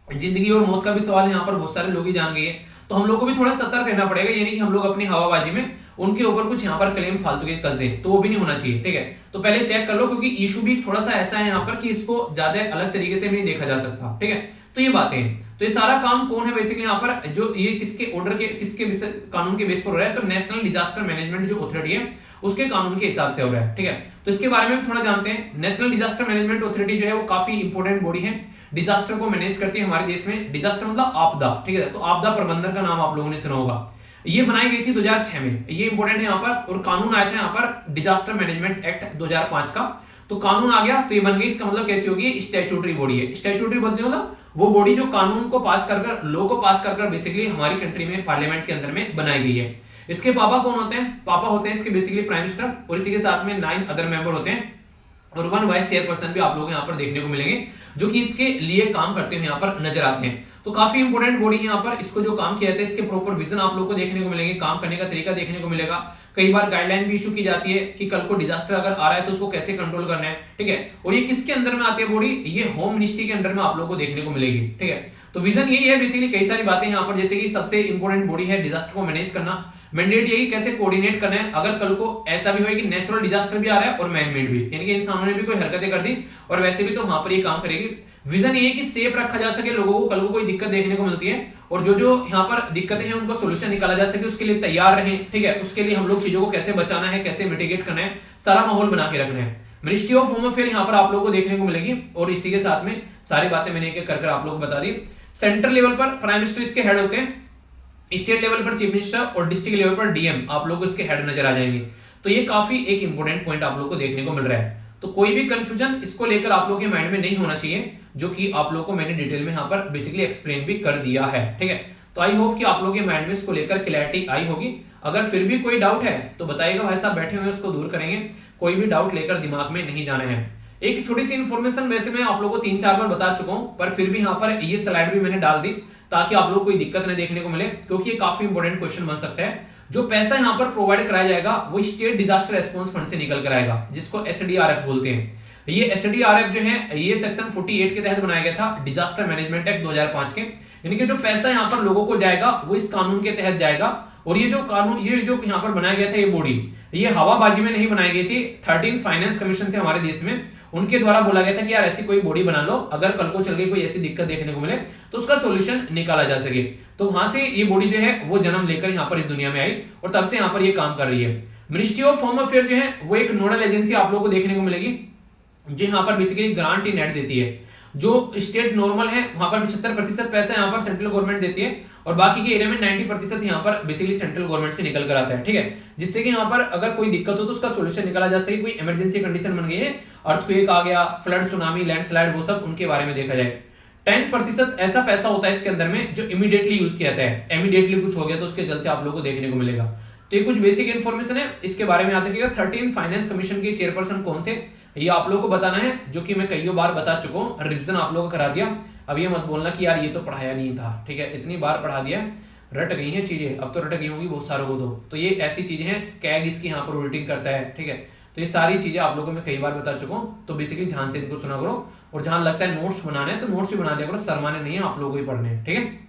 जिंदगी और मौत का भी सवाल है, यहाँ पर बहुत सारे लोग ही जान गए हैं। तो हम लोग को भी थोड़ा सतर्क रहना पड़ेगा, यानी कि हम लोग अपनी हवाबाजी में उनके ऊपर कुछ यहाँ पर क्लेम फालतू के कस दें, तो वो भी नहीं होना चाहिए। ठीक है, तो पहले चेक कर लो, क्योंकि इशू भी थोड़ा सा ऐसा है यहाँ पर कि इसको ज्यादा अलग तरीके से भी नहीं देखा जा सकता। ठीक है, तो ये बातें हैं। तो ये सारा काम कौन है बेसिकली यहाँ पर, जो ये किसके ऑर्डर के, किसके कानून के बेस पर हो रहा है, तो नेशनल डिजास्टर मैनेजमेंट जो अथॉरिटी है उसके कानून के हिसाब से हो रहा है। ठीक है, तो इसके बारे में थोड़ा जानते हैं। नेशनल डिजास्टर मैनेजमेंट अथॉरिटी जो है वो काफी इंपॉर्टेंट बॉडी है, डिजास्टर को मैनेज करती है हमारे देश में। डिजास्टर मतलब आपदा, ठीक है, तो आपदा प्रबंधन का नाम आप लोगों ने सुना होगा। ये बनाई गई थी 2006 में, ये इंपॉर्टेंट है यहाँ पर। और कानून आया था यहाँ पर डिजास्टर मैनेजमेंट एक्ट 2005 का। तो कानून आ गया तो ये बन गई, इसका मतलब कैसी होगी, स्टैट्यूटरी बॉडी है। स्टैट्यूटरी बॉडी मतलब वो बॉडी जो कानून को पास कर लॉ को पास कर बेसिकली हमारी कंट्री में पार्लियामेंट के अंदर में बनाई गई है। इसके पापा कौन होते हैं, पापा होते हैं इसके बेसिकली प्राइम मिनिस्टर, और इसी के साथ में 9 अदर मेंबर होते हैं, और 1 वाइस चेयरपर्सन भी आप लोग यहाँ पर देखने को मिलेंगे, जो कि इसके लिए काम करते हुए यहाँ पर नजर आते हैं। तो काफी इंपोर्टेंट बॉडी है यहाँ पर। इसको जो काम किया जाता है, इसके प्रॉपर विजन आप लोगों को देखने को मिलेंगे, काम करने का तरीका देखने को मिलेगा। कई बार गाइडलाइन भी इशू की जाती है कि कल को डिजास्टर अगर आ रहा है तो उसको कैसे कंट्रोल करना है। ठीक है, और ये किसके अंदर में आती है बॉडी, ये होम मिनिस्ट्री के अंदर में आप लोगों को देखने को मिलेगी। ठीक है, तो विजन यही है बेसिकली। कई सारी बातें यहाँ पर, जैसे कि सबसे इंपॉर्टेंट बॉडी है डिजास्टर को मैनेज करना, मैंडेट यही कैसे कोऑर्डिनेट करना है अगर कल को ऐसा भी हो कि नेचुरल डिजास्टर भी आ रहा है और मैन मेड भी, यानी कि इंसानों ने भी कोई हरकतें कर दी और वैसे भी, तो वहां पर ये काम करेगी। विजन ये है कि सेफ रखा जा सके लोगों को, कल को कोई दिक्कत देखने को मिलती है और जो यहाँ पर दिक्कतें हैं उनको सोल्यूशन निकाला जा सके, उसके लिए तैयार रहें। ठीक है, उसके लिए हम लोग चीजों को कैसे बचाना है, कैसे मिटिगेट करना है, सारा माहौल बना के रखना है। मिनिस्ट्री ऑफ होम अफेयर यहाँ पर आप लोगों को देखने को मिलेगी, और इसी के साथ में सारी बातें मैंने एक कर आप लोगों को बता दी। सेंट्रल लेवल पर प्राइम मिनिस्टर इसके हेड होते हैं, स्टेट लेवल पर चीफ मिनिस्टर और डिस्ट्रिक्ट लेवल पर डीएम आप लोग इसके हेड नजर आ जाएंगे। तो ये काफी एक इंपॉर्टेंट पॉइंट आप लोग को देखने को मिल रहा है। तो कोई भी कंफ्यूजन इसको लेकर आप लोगों के माइंड में नहीं होना चाहिए, जो कि आप लोगों को मैंने डिटेल में यहाँ पर बेसिकली एक्सप्लेन भी कर दिया है। ठीक है, तो आई होप कि आप लोगों के माइंड में इसको लेकर क्लैरिटी आई होगी। अगर फिर भी कोई डाउट है तो बताइएगा, भाई साहब बैठे हुए उसको दूर करेंगे। कोई भी डाउट लेकर दिमाग में नहीं जाना है। एक छोटी सी इन्फॉर्मेशन वैसे मैं आप लोगों को 3-4 बार बता चुका हूं, पर फिर भी यहाँ पर ये स्लाइड भी मैंने डाल दी ताकि आप लोग कोई दिक्कत नहीं देखने को मिले, क्योंकि ये काफी इंपॉर्टेंट क्वेश्चन बन सकता है। जो पैसा यहाँ पर प्रोवाइड कराया जाएगा वो स्टेट डिजास्टर रेस्पॉन्स फंड से निकल कर आएगा, जिसको एसडीआरएफ बोलते हैं। ये एसडीआरएफ जो है ये सेक्शन 48 के तहत बनाया गया था डिजास्टर मैनेजमेंट एक्ट 2005 के, यानी कि जो पैसा यहाँ पर लोगों को जाएगा वो इस कानून के तहत जाएगा। और ये जो कानून, ये जो यहाँ पर बनाया गया था, ये बॉडी, ये हवाबाजी में नहीं बनाई गई थी। 13 फाइनेंस कमीशन थे हमारे देश में, उनके द्वारा बोला गया था कि यार ऐसी कोई बॉडी बना लो, अगर कल को चल गई कोई ऐसी दिक्कत देखने को मिले तो उसका सोल्यूशन निकाला जा सके। तो वहां से ये बॉडी जो है वो जन्म लेकर यहाँ पर इस दुनिया में आई और तब से यहाँ पर ये काम कर रही है। मिनिस्ट्री ऑफ होम अफेयर जो है वो एक नोडल एजेंसी आप लोगों को देखने को मिलेगी, जो यहाँ पर बेसिकली ग्रांट इन एड देती है। जो स्टेट नॉर्मल है वहां पर 75% पैसा यहाँ पर सेंट्रल गवर्नमेंट देती है, और बाकी के एरिया में 90% यहाँ पर बेसिकली सेंट्रल गवर्नमेंट से निकल कर आता है। ठीक है, जिससे कि यहाँ पर अगर कोई दिक्कत हो तो उसका सोल्यूशन निकाला जा सके। कोई इमरजेंसी कंडीशन बन गई है, अर्थक्वेक आ गया, फ्लड, सुनामी, लैंडस्लाइड, वो सब उनके बारे में देखा जाए। 10% ऐसा पैसा होता है इसके अंदर में जो इमीडिएटली यूज किया जाता है। इमीडिएटली कुछ हो गया तो उसके चलते आप लोगों को देखने को मिलेगा। तो ये कुछ बेसिक इन्फॉर्मेशन है, इसके बारे में याद रखिएगा। 13 फाइनेंस कमीशन के चेयरपर्सन कौन थे ये आप लोगों को बताना है, जो कि मैं कई बार बता चुका हूं, रिवीजन आप लोगों को करा दिया। अब ये मत बोलना कि यार ये तो पढ़ाया नहीं था, ठीक है, इतनी बार पढ़ा दिया, रट गई हैं चीजें, अब तो रट गई होंगी बहुत सारों को। तो ये ऐसी चीजें हैं, कैग इसकी यहाँ पर उल्टिंग करता है, ठीक है। तो ये सारी चीजें आप लोगों को मैं कई बार बता चुका हूँ, तो बेसिकली ध्यान से इनको सुना करो, और जहां लगता है नोट्स बनाने हैं तो नोट्स भी बना दिया करो, शर्माने नहीं है, आप लोगों को ही पढ़ने हैं, ठीक है।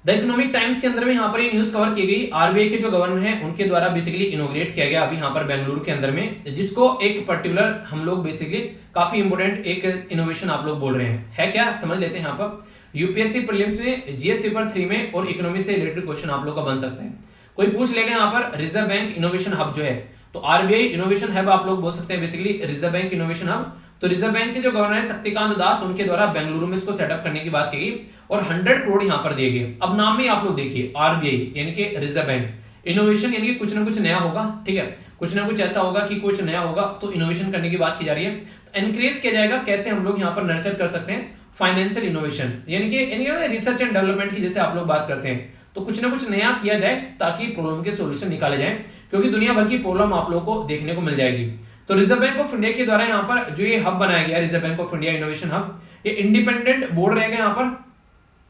द इकोनॉमिक टाइम्स के अंदर में यहाँ पर ये न्यूज कवर की गई, आरबीआई के जो गवर्नर हैं उनके द्वारा बेसिकली इनोग्रेट किया गया अभी यहाँ पर बेंगलुरु के अंदर में, जिसको एक पर्टिकुलर हम लोग बेसिकली काफी इंपोर्टेंट एक इनोवेशन आप लोग बोल रहे हैं, है क्या समझ लेते हैं। यहाँ पर यूपीएससी प्रीलिम्स में, जीएस पेपर 3 में और इकोनॉमी से रिलेटेड क्वेश्चन आप लोग का बन सकते हैं। कोई पूछ लेगा यहाँ पर रिजर्व बैंक इनोवेशन हब जो है, तो आरबीआई इनोवेशन हब आप लोग बोल सकते हैं basically reserve bank innovation hub. तो रिजर्व बैंक के जो गवर्नर है शक्तिकांत दास, उनके द्वारा बेंगलुरु में इसको सेटअप करने की बात की गई और 100 करोड़ यहाँ पर दिए गए। अब नाम में आप लोग देखिए आरबीआई यानी कि रिजर्व बैंक, इनोवेशन यानी कि कुछ ना कुछ नया होगा, ठीक है, कुछ ना कुछ ऐसा होगा कि कुछ नया होगा, तो इनोवेशन करने की बात की जा रही है। तो एनकरेज किया जाएगा कैसे हम लोग यहाँ पर नर्चर कर सकते हैं फाइनेंशियल इनोवेशन, यानी कि रिसर्च एंड डेवलपमेंट की जैसे आप लोग बात करते हैं, तो कुछ ना कुछ नया किया जाए ताकि प्रॉब्लम के सॉल्यूशन निकाले जाए, क्योंकि दुनिया भर की प्रॉब्लम आप लोग को देखने को मिल जाएगी। तो रिजर्व बैंक ऑफ इंडिया के द्वारा यहाँ पर जो ये हब बनाया गया reserve bank of India innovation hub, ये इंडिपेंडेंट बोर्ड रहेगा यहाँ पर,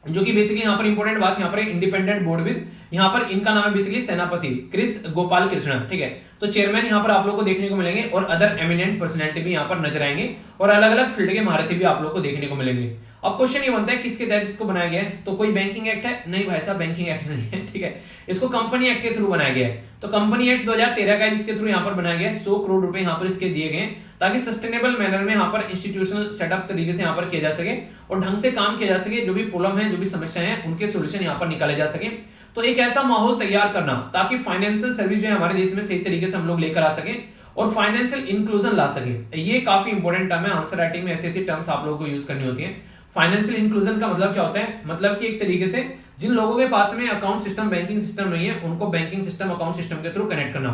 जो कि बेसिकली यहाँ पर इंपॉर्टेंट बात यहाँ पर इंडिपेंडेंट बोर्ड विद, यहाँ पर इनका नाम है बेसिकली सेनापति क्रिस गोपाल कृष्णन, ठीक है। तो चेयरमैन यहाँ पर आप लोग को देखने को मिलेंगे और अदर एमिनेंट पर्सनैलिटी भी यहाँ पर नजर आएंगे और अलग अलग फील्ड के महारथी भी आप लोग को देखने को मिलेंगे। अब क्वेश्चन ये बनता है किसके तहत इसको बनाया गया है, तो कोई बैंकिंग एक्ट है नहीं भाई साहब, बैंकिंग एक्ट नहीं है, ठीक है, इसको कंपनी एक्ट के थ्रू बनाया गया है। तो कंपनी एक्ट 2013 का है जिसके थ्रू यहाँ पर बनाया गया है, 100 करोड़ रुपए यहाँ पर इसके दिए गए ताकि सस्टेनेबल मैनर में यहाँ पर इंस्टीट्यूशनल सेटअप तरीके से यहाँ पर किया जा सके और ढंग से काम किया जा सके, जो भी प्रॉब्लम है जो भी समस्याएं हैं उनके सोल्यूशन यहाँ पर निकाले जा सके। तो एक ऐसा माहौल तैयार करना ताकि फाइनेंशियल सर्विस जो है हमारे देश में सही तरीके से हम लोग लेकर आ सके और फाइनेंशियल इंक्लूजन ला सके। ये काफी इंपॉर्टेंट टर्म है, आंसर राइटिंग में ऐसी टर्म्स आप लोगों को यूज करनी होती है। फाइनेंशियल इंक्लूजन का मतलब क्या होता है, मतलब कि एक तरीके से जिन लोगों के पास में अकाउंट सिस्टम बैंकिंग सिस्टम नहीं है उनको बैंकिंग सिस्टम अकाउंट सिस्टम के थ्रू कनेक्ट करना,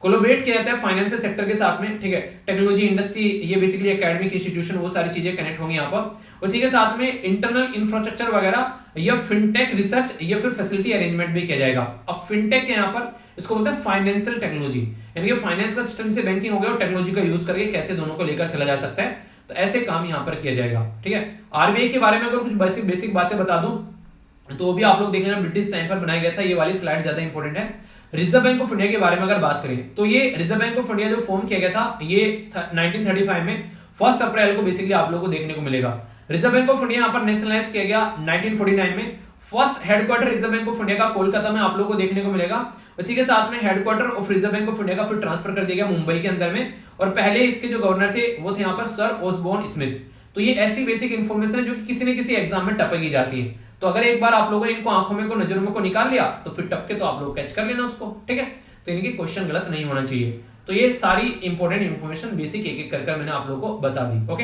कोलैबोरेट किया जाता है फाइनेंशियल सेक्टर के साथ में, ठीक है, टेक्नोलॉजी इंडस्ट्री, ये बेसिकली एकेडमिक इंस्टीट्यूशन, वो सारी चीजें कनेक्ट होंगी यहाँ पर। उसी के साथ में इंटरनल इंफ्रास्ट्रक्चर वगैरह या फिनटेक रिसर्च या फिर फैसिलिटी अरेंजमेंट भी किया जाएगा। अब फिनटेक के यहाँ पर इसको बोलते हैं फाइनेंशियल टेक्नोलॉजी, यानी कि फाइनेंस का सिस्टम से बैंकिंग हो गया और टेक्नोलॉजी का यूज करके कैसे दोनों को लेकर चला जा सकता है, तो ऐसे काम यहाँ पर किया जाएगा, ठीक है। आरबीआई के बारे में अगर कुछ बेसिक बातें बता दूं तो वो भी आप लोग देख लेना, ब्रिटिश टाइम पर बनाया गया था, ये वाली स्लाइड ज्यादा इंपॉर्टेंट है। रिजर्व बैंक ऑफ इंडिया के बारे में अगर बात करें तो ये रिजर्व बैंक ऑफ इंडिया जो फॉर्म किया गया था ये 1935 में 1 अप्रैल को बेसिकली आप लोगों को देखने को मिलेगा। रिजर्व बैंक ऑफ इंडिया यहाँ पर नेशनलाइज किया गया 1949 में। First headquarter reserve bank of India का कोलकाता में आप लोगों को देखने को मिलेगा। इसी के साथ में headquarter of reserve bank of India का फिर ट्रांसफर कर दिया गया मुंबई के अंदर में, और पहले इसके जो गवर्नर थे वो थे यहाँ पर सर ओसबोर्न स्मिथ। तो ये ऐसी बेसिक इंफॉर्मेशन है जो कि किसी न किसी एग्जाम में टपकी जाती है, तो अगर एक बार आप लोगों ने इनको आंखों में को नजरों में को निकाल लिया तो फिर टपके तो आप लोग कैच कर लेना उसको, ठीक है। तो इनकी क्वेश्चन गलत नहीं होना चाहिए। तो ये सारी इंपॉर्टेंट इंफॉर्मेशन बेसिक एक एक कर मैंने आप लोगों को बता दी, ओके।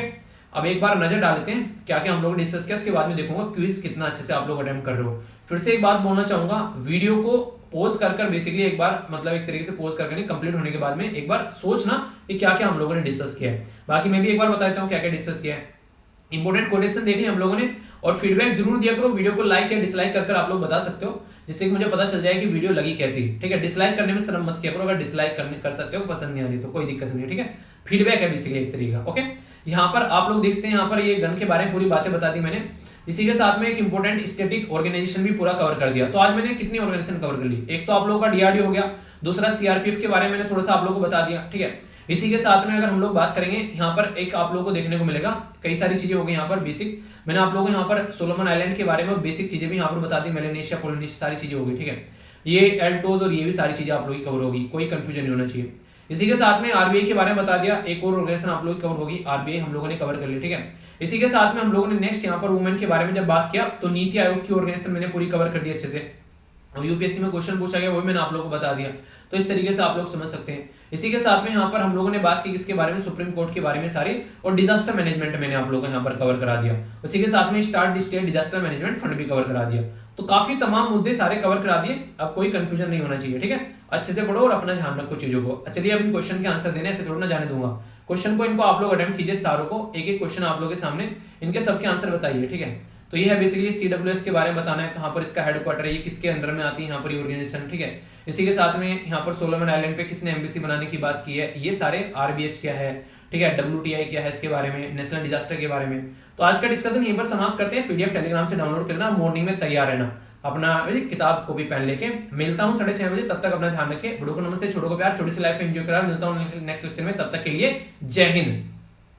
अब एक बार नजर डाल लेते हैं क्या क्या हम लोग डिस्कस किया, उसके बाद में देखूंगा क्विज कितना अच्छे से आप लोग अटेम्प्ट कर रहे हो। फिर से एक बात बोलना चाहूंगा, वीडियो को पोज कर बेसिकली एक बार मतलब एक तरीके से पोज करके नहीं, कंप्लीट होने के बाद में एक बार सोचना कि क्या क्या हम लोगों ने डिस्कस किया है। बाकी मैं भी एक बार बता देता हूँ क्या क्या डिस्कस किया है। इंपोर्टेंट कोटेशन देख लिया हम लोगों ने, और फीडबैक जरूर दिया करो, वीडियो को लाइक या डिसलाइक कर आप लोग बता सकते हो, जिससे कि मुझे पता चल जाए कि वीडियो लगी कैसी, ठीक है। डिसलाइक करने में शर्म मत किया करो, अगर डिसलाइक करने कर सकते हो, पसंद नहीं आ रही तो कोई दिक्कत नहीं है, ठीक है। फीडबैक है बेसिकली एक तरीका, ओके। यहाँ पर आप लोग देखते हैं, यहाँ पर ये गन के बारे में पूरी बातें बता दी मैंने। इसी के साथ में एक इंपॉर्टेंट स्टैटिक ऑर्गेनाइजेशन भी पूरा कवर कर दिया। तो आज मैंने कितनी ऑर्गेनाइजेशन कवर कर ली, एक तो आप लोगों का डीआरडीओ हो गया, दूसरा सीआरपीएफ के बारे में मैंने थोड़ा सा आप लोगों को बता दिया, ठीक है। इसी के साथ में अगर हम लोग बात करेंगे यहाँ पर एक आप लोगों को देखने को मिलेगा, कई सारी चीजें हो गई यहाँ पर बेसिक, मैंने आप लोगों को यहाँ पर सोलोमन आइलैंड के बारे में बेसिक चीजें भी यहाँ पर बता दी, मेलेनेशिया पोलिनेशिया सारी चीजें हो गई, ठीक है। ये एल्टोज और ये भी सारी चीजें आप लोगों की कवर होगी, कोई कंफ्यूजन नहीं होना चाहिए। इसी के साथ में आरबीआई के बारे में बता दिया, एक और ऑर्गेनाइजेशन आप लोग की कवर होगी, आरबीआई हम लोगों ने कवर कर ली, ठीक है। इसी के साथ में हम लोगों ने नेक्स्ट यहाँ पर वुमेन के बारे में जब बात किया तो नीति आयोग की ऑर्गेनाइजेशन मैंने पूरी कवर कर दी अच्छे से, और यूपीएससी में क्वेश्चन पूछा गया वो भी मैंने आप लोगों को बता दिया, तो इस तरीके से आप लोग समझ सकते हैं। इसी के साथ में यहाँ पर हम लोगों ने बात की किसके बारे में, सुप्रीम कोर्ट के बारे में सारी, और डिजास्टर मैनेजमेंट मैंने आप लोगों को यहाँ पर कवर करा दिया। इसी के साथ में start state disaster management fund भी कवर करा दिया। तो काफी तमाम मुद्दे सारे कवर करा दिए, अब कोई कंफ्यूजन नहीं होना चाहिए, ठीक है। अच्छे से पढ़ो और अपना ध्यान रखो चीजों को। चलिए अब इन क्वेश्चन के आंसर देने, ऐसे थोड़ा ना जाने दूंगा क्वेश्चन को, इनको आप लोग अटेम्प्ट कीजिए सारों को, एक एक क्वेश्चन आप लोगों के सामने, इनके सबके आंसर बताइए, ठीक है। तो ये है बेसिकली सीडब्ल्यूएस के बारे में बताना है, कहाँ पर इसका हेडक्वार्टर है, ये किसके अंडर में आती है यहाँ पर ऑर्गेनाइजेशन, ठीक है। इसी के साथ में यहाँ पर सोलोमन आइलैंड पे किसने एम्बेसी बनाने की बात की है, ये सारे आरबीएच क्या है, ठीक है, डब्ल्यूटीआई क्या है इसके बारे में, नेशनल डिजास्टर के बारे में। तो आज का डिस्कशन यहीं पर समाप्त करते हैं। पीडीएफ टेलीग्राम से डाउनलोड करना, मॉर्निंग में तैयार रहना, अपना किताब को भी पेन लेके। मिलता हूँ 6:30 बजे, तब तक अपना ध्यान रखिए। बड़ों को नमस्ते, छोटों को प्यार, छोटी सी लाइफ एंजॉय करा। मिलता हूँ नेक्स्ट लेक्चर में, तब तक के लिए जय हिंद।